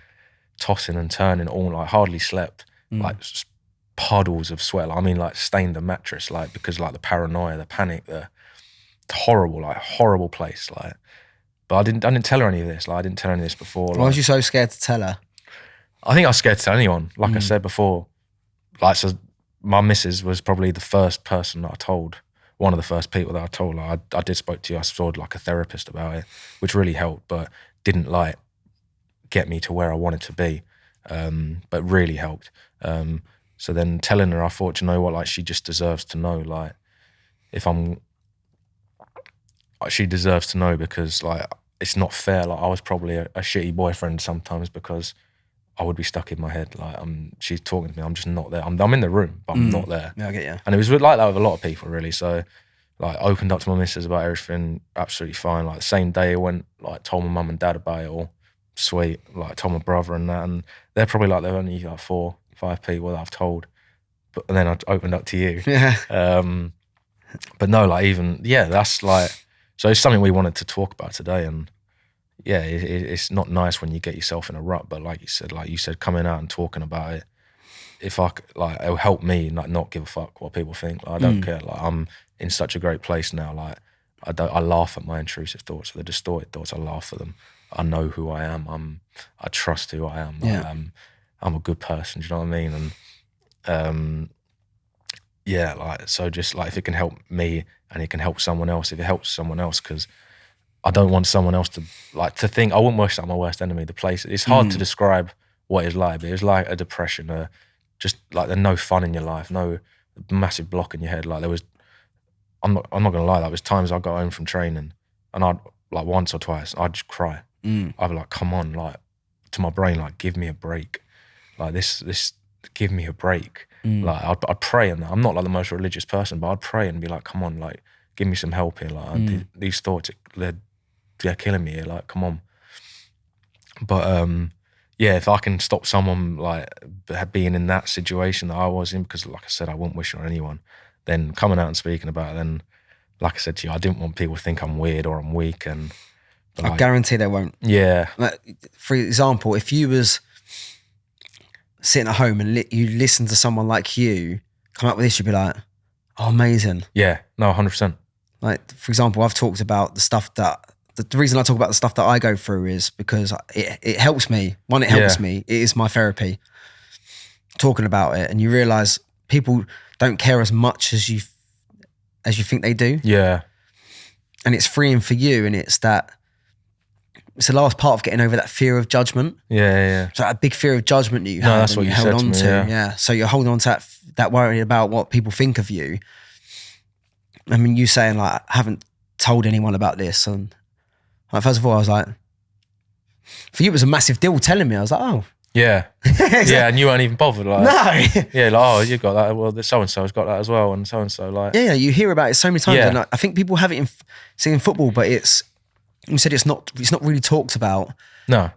tossing and turning all night, hardly slept, like puddles of sweat. Like, I mean, like, stained the mattress, like, because like the paranoia, the panic, the horrible place, like. But I didn't tell her any of this. Like, I didn't tell her any of this before. Why was you so scared to tell her? I think I was scared to tell anyone. Like I said before, like, so my missus was probably the first person that I told. one of the first people that I told. Like, I did spoke to you. I saw like a therapist about it, which really helped, but didn't like get me to where I wanted to be, but really helped. So then telling her, I thought, you know what, like she just deserves to know, like she deserves to know, because like it's not fair. Like I was probably a shitty boyfriend sometimes because I would be stuck in my head. Like she's talking to me, I'm just not there. I'm in the room, but I'm not there. Yeah, I get you. And it was like that with a lot of people, really. So like opened up to my missus about everything, absolutely fine. Like the same day I went, like told my mum and dad about it all, sweet. Like told my brother and that, and they're probably like, they're only like 4, 5 people that I've told. But and then I opened up to you. Yeah. But no, like even, yeah, that's like, so it's something we wanted to talk about today. And yeah, it's not nice when you get yourself in a rut, but like you said, coming out and talking about it, it'll help me like not give a fuck what people think. Like, I don't care. Like I'm in such a great place now. Like I laugh at my intrusive thoughts, the distorted thoughts. I laugh at them. I know who I am. I trust who I am. Like, Yeah. I'm a good person. Do you know what I mean? And yeah, like so, just like if it can help me and it can help someone else, if it helps someone else, because I don't want someone else to think. I wouldn't wish that on my worst enemy. The place, it's hard to describe what it's like, but it's like a depression, just like there's no fun in your life, no massive block in your head. Like there was, I'm not gonna lie, there was times I got home from training and I'd like once or twice, I'd just cry. I'd be like, come on, like to my brain, like give me a break. Like this give me a break. Like I'd pray, and I'm not like the most religious person, but I'd pray and be like, come on, like give me some help here. Like these thoughts, they're killing me here. Like, come on. But yeah, if I can stop someone like being in that situation that I was in, because like I said, I wouldn't wish it on anyone, then coming out and speaking about it, then like I said to you, I didn't want people to think I'm weird or I'm weak. And I guarantee they won't. Yeah. Like, for example, if you was sitting at home and you listen to someone like you come up with this, you'd be like, oh, amazing. Yeah, no, 100%. Like, for example, I've talked about the stuff that, the reason I talk about the stuff that I go through is because it helps me. One, it helps me. It is my therapy. Talking about it, and you realise people don't care as much as you think they do. Yeah. And it's freeing for you, and it's the last part of getting over that fear of judgment. Yeah. So that big fear of judgment that you had, that's what you held on to. Yeah. So you're holding on to that worry about what people think of you. I mean, you saying like, I haven't told anyone about this, and like, first of all, I was like, for you, it was a massive deal telling me. I was like, oh. Yeah. Yeah, and you weren't even bothered. Like, no. Yeah, like, oh, you got that. Well, so-and-so's got that as well, and so-and-so. Like, yeah, you hear about it so many times. And I think people have it in football, but you said it's not really talked about. No.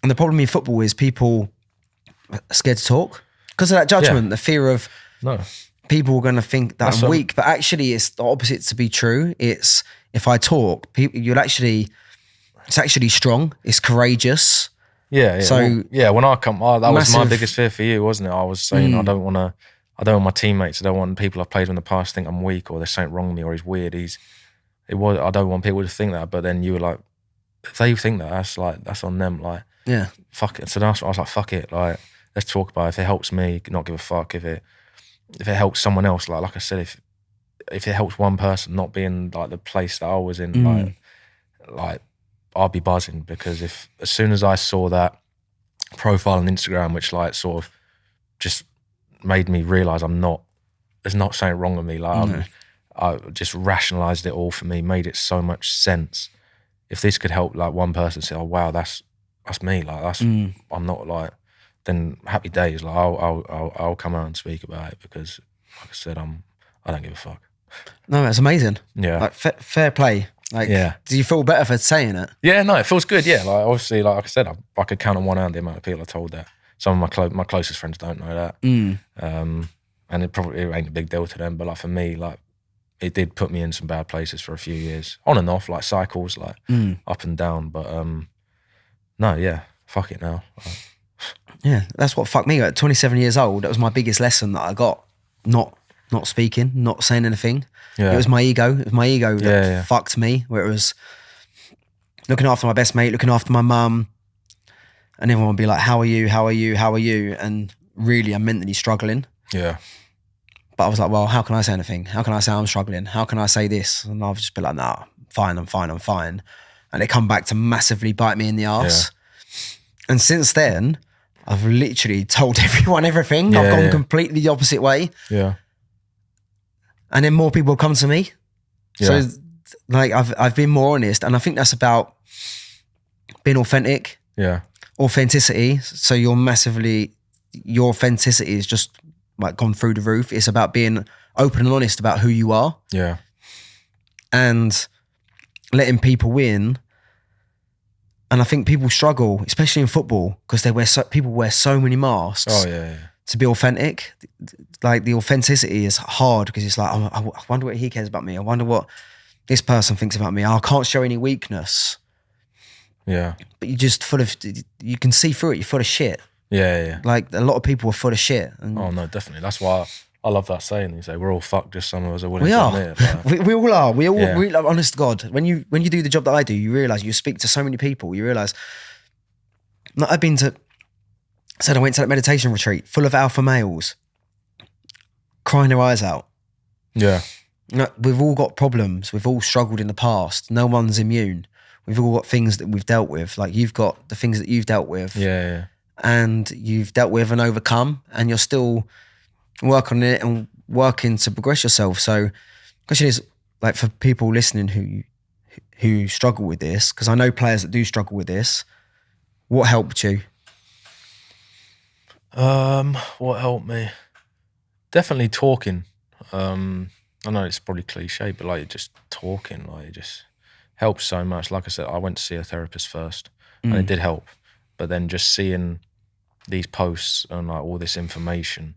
And the problem in football is people are scared to talk because of that judgment, the fear of people are going to think that I'm weak. But actually, it's the opposite to be true. It's if I talk, it's actually strong. It's courageous. Yeah. So when I come, that was my biggest fear for you, wasn't it? I was saying I don't want my teammates, I don't want people I've played with in the past think I'm weak or there's something wrong with me or he's weird. I don't want people to think that. But then you were like, if they think that, that's on them. Like, yeah, fuck it. So I was like, fuck it. Like, let's talk about it. If it helps me, not give a fuck. If it helps someone else, like I said, if it helps one person not being like the place that I was in, like I'll be buzzing, because as soon as I saw that profile on Instagram, which like sort of just made me realise there's not something wrong with me. Like I just rationalised it all for me, made it so much sense. If this could help like one person say, oh wow, that's me. Like I'm not like, then happy days. Like I'll come out and speak about it, because like I said, I don't give a fuck. No, that's amazing. Yeah. Like fair play. Like, do you feel better for saying it? Yeah, no, it feels good. Yeah, like obviously, like I said, I could count on one hand the amount of people I told that. Some of my closest friends don't know that, and it ain't a big deal to them. But like for me, like it did put me in some bad places for a few years, on and off, like cycles, like up and down. But no, yeah, fuck it now. Yeah, that's what fucked me. At 27 years old, that was my biggest lesson that I got. Not speaking, not saying anything. Yeah. It was my ego. It was my ego that fucked me, where it was looking after my best mate, looking after my mum, and everyone would be like, how are you? How are you? How are you? And really, I'm mentally struggling. Yeah. But I was like, well, how can I say anything? How can I say I'm struggling? How can I say this? And I've just been like, nah, I'm fine. And it come back to massively bite me in the arse. And since then, I've literally told everyone everything. I've gone completely the opposite way. Yeah. And then more people come to me. Yeah. So like I've been more honest, and I think that's about being authentic. Yeah. Authenticity. So your authenticity is just like gone through the roof. It's about being open and honest about who you are. Yeah. And letting people in. And I think people struggle, especially in football, because people wear so many masks. Oh yeah. To be authentic. Like the authenticity is hard because it's like, oh, I wonder what he cares about me. I wonder what this person thinks about me. I can't show any weakness. Yeah. But you can see through it. You're full of shit. Yeah. Like a lot of people are full of shit. And oh no, definitely. That's why I love that saying. You say we're all fucked, just some of us are willing we to are. admit it. Like, we all are. We like, honest to God, when you do the job that I do, you realise you speak to so many people. You realise, like, I went to that meditation retreat full of alpha males, crying their eyes out. Yeah. We've all got problems. We've all struggled in the past. No one's immune. We've all got things that we've dealt with. Like you've got the things that you've dealt with. Yeah. And you've dealt with and overcome, and you're still working on it and working to progress yourself. So the question is, like, for people listening who struggle with this, because I know players that do struggle with this, what helped you? What helped me? Definitely talking. I know it's probably cliche, but like just talking, like it just helps so much. Like I said, I went to see a therapist first, and it did help. But then just seeing these posts and like all this information,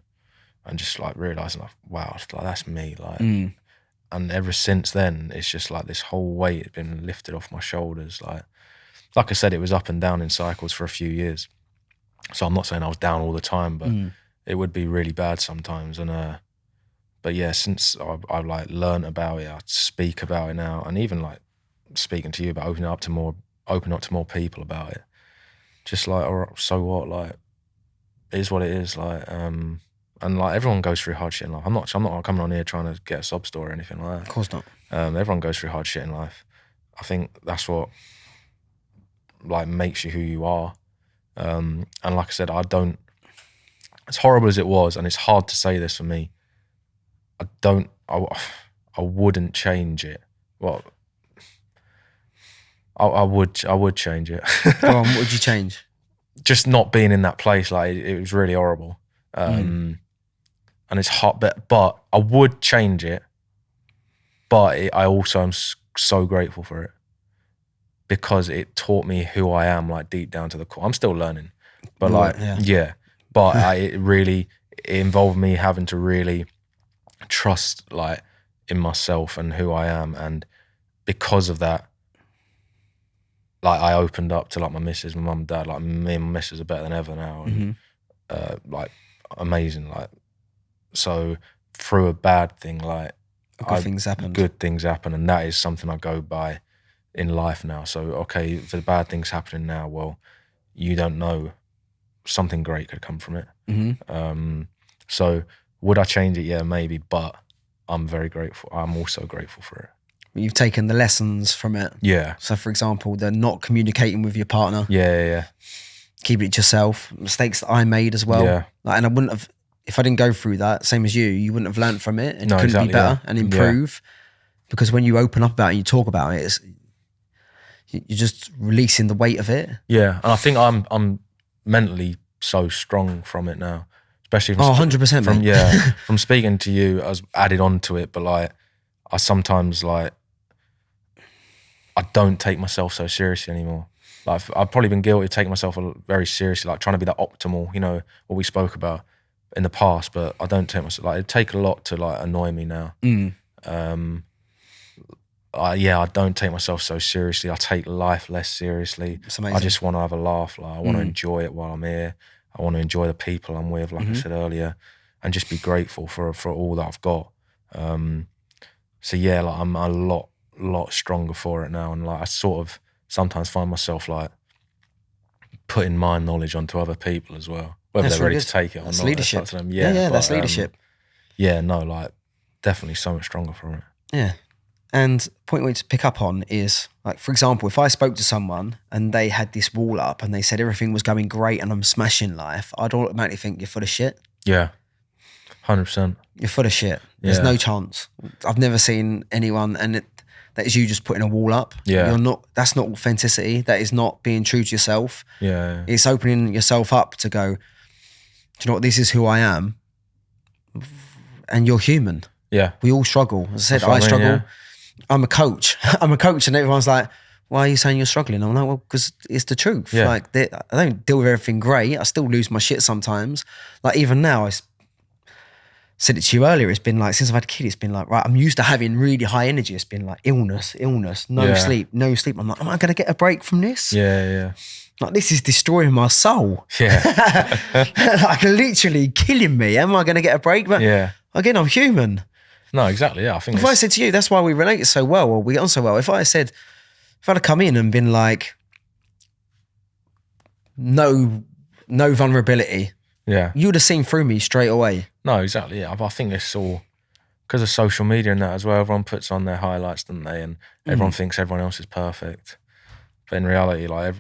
and just like realizing, like, wow, it's like that's me. Like, and ever since then, it's just like this whole weight had been lifted off my shoulders. Like I said, it was up and down in cycles for a few years. So I'm not saying I was down all the time, but it would be really bad sometimes. And but yeah, since I've like learned about it, I speak about it now, and even like speaking to you about opening up to more people about it. Just like, or so what? Like, it is what it is. Like, and like everyone goes through hard shit in life. I'm not coming on here trying to get a sob story or anything like that. Of course not. Everyone goes through hard shit in life. I think that's what like makes you who you are. And like I said, as horrible as it was, and it's hard to say this for me, I wouldn't change it. Well, I would change it. Go on, what would you change? Just not being in that place. Like it was really horrible. And it's hot, but I would change it. But I also am so grateful for it, because it taught me who I am, like deep down to the core. I'm still learning, but like, yeah. But it involved me having to really trust like in myself and who I am. And because of that, like I opened up to like my missus, my mum and dad, like me and my missus are better than ever now. And like amazing. Like, so through a bad thing, like good things happen. Good things happen. And that is something I go by in life now. So, okay, if the bad things happening now, well, you don't know, something great could come from it. So would I change it? Yeah, maybe, but I'm very grateful. I'm also grateful for it. You've taken the lessons from it. Yeah. So for example, the not communicating with your partner. Yeah. Keeping it to yourself. Mistakes that I made as well. Yeah. Like, and I wouldn't have, if I didn't go through that, same as you wouldn't have learned from it, and you couldn't be better and improve. Because when you open up about it and you talk about it, you're just releasing the weight of it. Yeah, and I think I'm mentally so strong from it now, especially from 100%, from from speaking to you. I was added on to it, but like I sometimes like I don't take myself so seriously anymore. Like I've probably been guilty of taking myself very seriously, like trying to be that optimal, you know, what we spoke about in the past. But I don't take myself, like it'd take a lot to like annoy me now. I don't take myself so seriously. I take life less seriously. I just want to have a laugh. Like I want to enjoy it while I'm here. I want to enjoy the people I'm with, like I said earlier, and just be grateful for all that I've got. So yeah, like I'm a lot stronger for it now, and like I sort of sometimes find myself like putting my knowledge onto other people as well, whether they're ready to take it or not. Leadership. That's That's leadership. yeah, no, like definitely so much stronger from it. Yeah. And point we to pick up on is, like, for example, if I spoke to someone and they had this wall up and they said everything was going great and I'm smashing life, I'd automatically think you're full of shit. Yeah, 100%. You're full of shit. There's Yeah. no chance. I've never seen anyone, and that is you just putting a wall up. Yeah. You're not. That's not authenticity. That is not being true to yourself. Yeah, It's opening yourself up to go, do you know what? This is who I am, and you're human. yeah, We all struggle. As I said, That's what I I mean, struggle. yeah. I'm a coach. I'm a coach, and everyone's like, "Why are you saying you're struggling?" I'm like, "Well, because it's the truth. Yeah. Like, I don't deal with everything great. I still lose my shit sometimes. Like, even now, I said it to you earlier. It's been like, since I've had a kid, it's been like, right, I'm used to having really high energy. It's been like illness, no Yeah. sleep. I'm like, am I going to get a break from this? yeah, Like, this is destroying my soul. yeah, Like, literally killing me. Am I going to get a break? But yeah. again, I'm human. No, exactly. Yeah, I think If I said to you, that's why we relate so well, or we get on so well. If I'd have come in and been like, no vulnerability, yeah. you would have seen through me straight away. No, exactly. Yeah, I think it's all because of social media and that as well. Everyone puts on their highlights, don't they? And everyone thinks everyone else is perfect, but in reality, like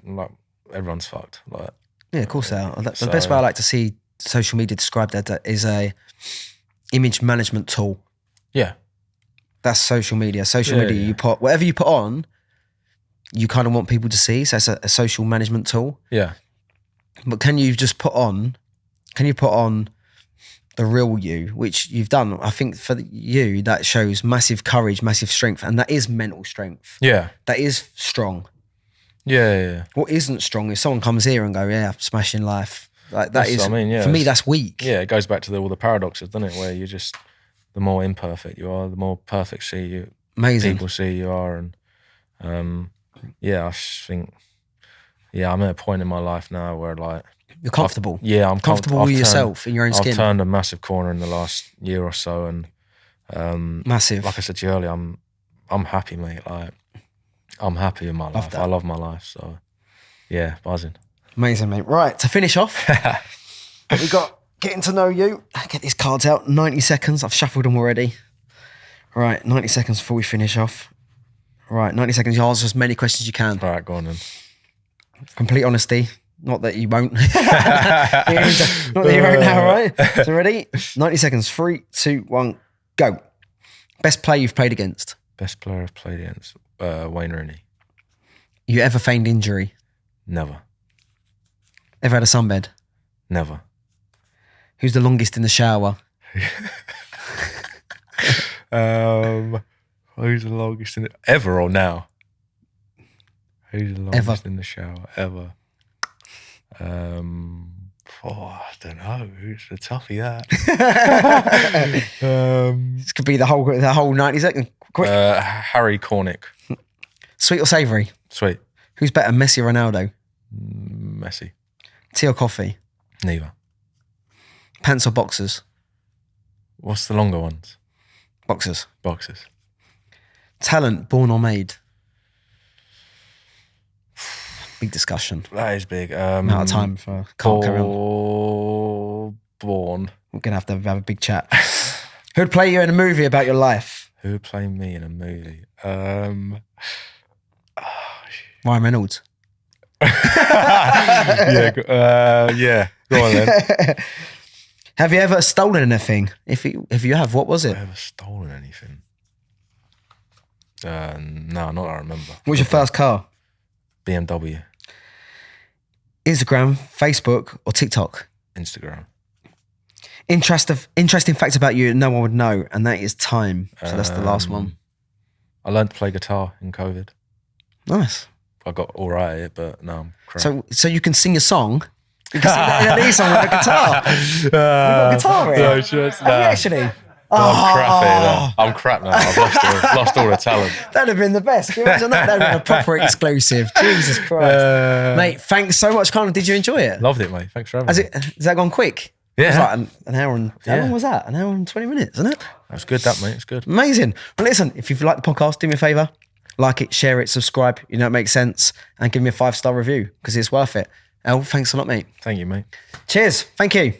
everyone's fucked. Like, Yeah, of course they are. The So- best way I like to see social media described that is a image management tool. yeah, That's social media. Social Yeah, media, yeah. you put whatever you put on, you kind of want people to see. So it's a social management tool. yeah, But can you put on the real you, which you've done? I think for you, that shows massive courage, massive strength. And that is mental strength. yeah, That is strong. yeah. What isn't strong is someone comes here and go, yeah, smashing life. Like that That's is, what I mean, yeah, for me, it's- that's weak. Yeah, it goes back to all the paradoxes, doesn't it? Where you just, the more imperfect you are, the more perfect Amazing. people see you are. And yeah, I just think, yeah, I'm at a point in my life now where like, You're comfortable. I'm Comfortable with yourself in your own skin. I've turned a massive corner in the last year or so, and Massive. like I said to you earlier, I'm happy, mate. Like I'm happy in my life. that. I love my life. So yeah, buzzing. Amazing, mate. Right, to finish off, we got getting to know you. Get these cards out. 90 seconds. I've shuffled them already. Right, 90 seconds before we finish off. Right, 90 seconds. You answer as many questions as you can. All right, go on then. Complete honesty. Not that you won't. Not that you won't now, right? So ready? 90 seconds. 3, 2, 1, go. Best player you've played against? Best player I've played against, Wayne Rooney. You ever feigned injury? Never, Ever had a sunbed? never. Who's the longest in the shower? Who's the longest in ever or now? Who's the longest Ever. in the shower ever? I don't know. Who's the toughie that? This could be the whole 90 seconds. Quick. Harry Cornick. Sweet or savoury? Sweet. Who's better, Messi or Ronaldo? Messi. Tea or coffee? Neither. Pants or boxers? What's the longer ones? Boxers. Boxes. Talent, born or made? Big discussion. That is big. I'm out of time for can't carry on. Born. We're gonna have a big chat. Who'd play you in a movie about your life? Who would play me in a movie? Ryan Reynolds. Yeah. Go on then. Have you ever stolen anything? If you have, what was it? Ever stolen anything? No, not that I remember. What was your first car? BMW, Instagram, Facebook, or TikTok? Instagram. Interesting facts about you that no one would know, and that is time. So that's the last one. I learned to play guitar in COVID. Nice. I got all right at it, but no, I'm crap. So you can sing a song. You can sing that song with a guitar. We've got a guitar here. No, just, Have you actually? I'm crap at it. I'm crap now. I've lost all the talent. That'd have been the best. Can you imagine that? That'd have been a proper exclusive. Jesus Christ. Mate, thanks so much, Connor. Did you enjoy it? Loved it, mate. Thanks for having me. Has that gone quick? Yeah. It was like an hour and... How Yeah. long was that? An hour and 20 minutes, isn't it? That's good, that, mate. It's good. Amazing. Well, listen, if you've liked the podcast, do me a favour. Like it, share it, subscribe. You know it makes sense. And give me a 5-star review because it's worth it. El, thanks a lot, mate. Thank you, mate. Cheers. Thank you.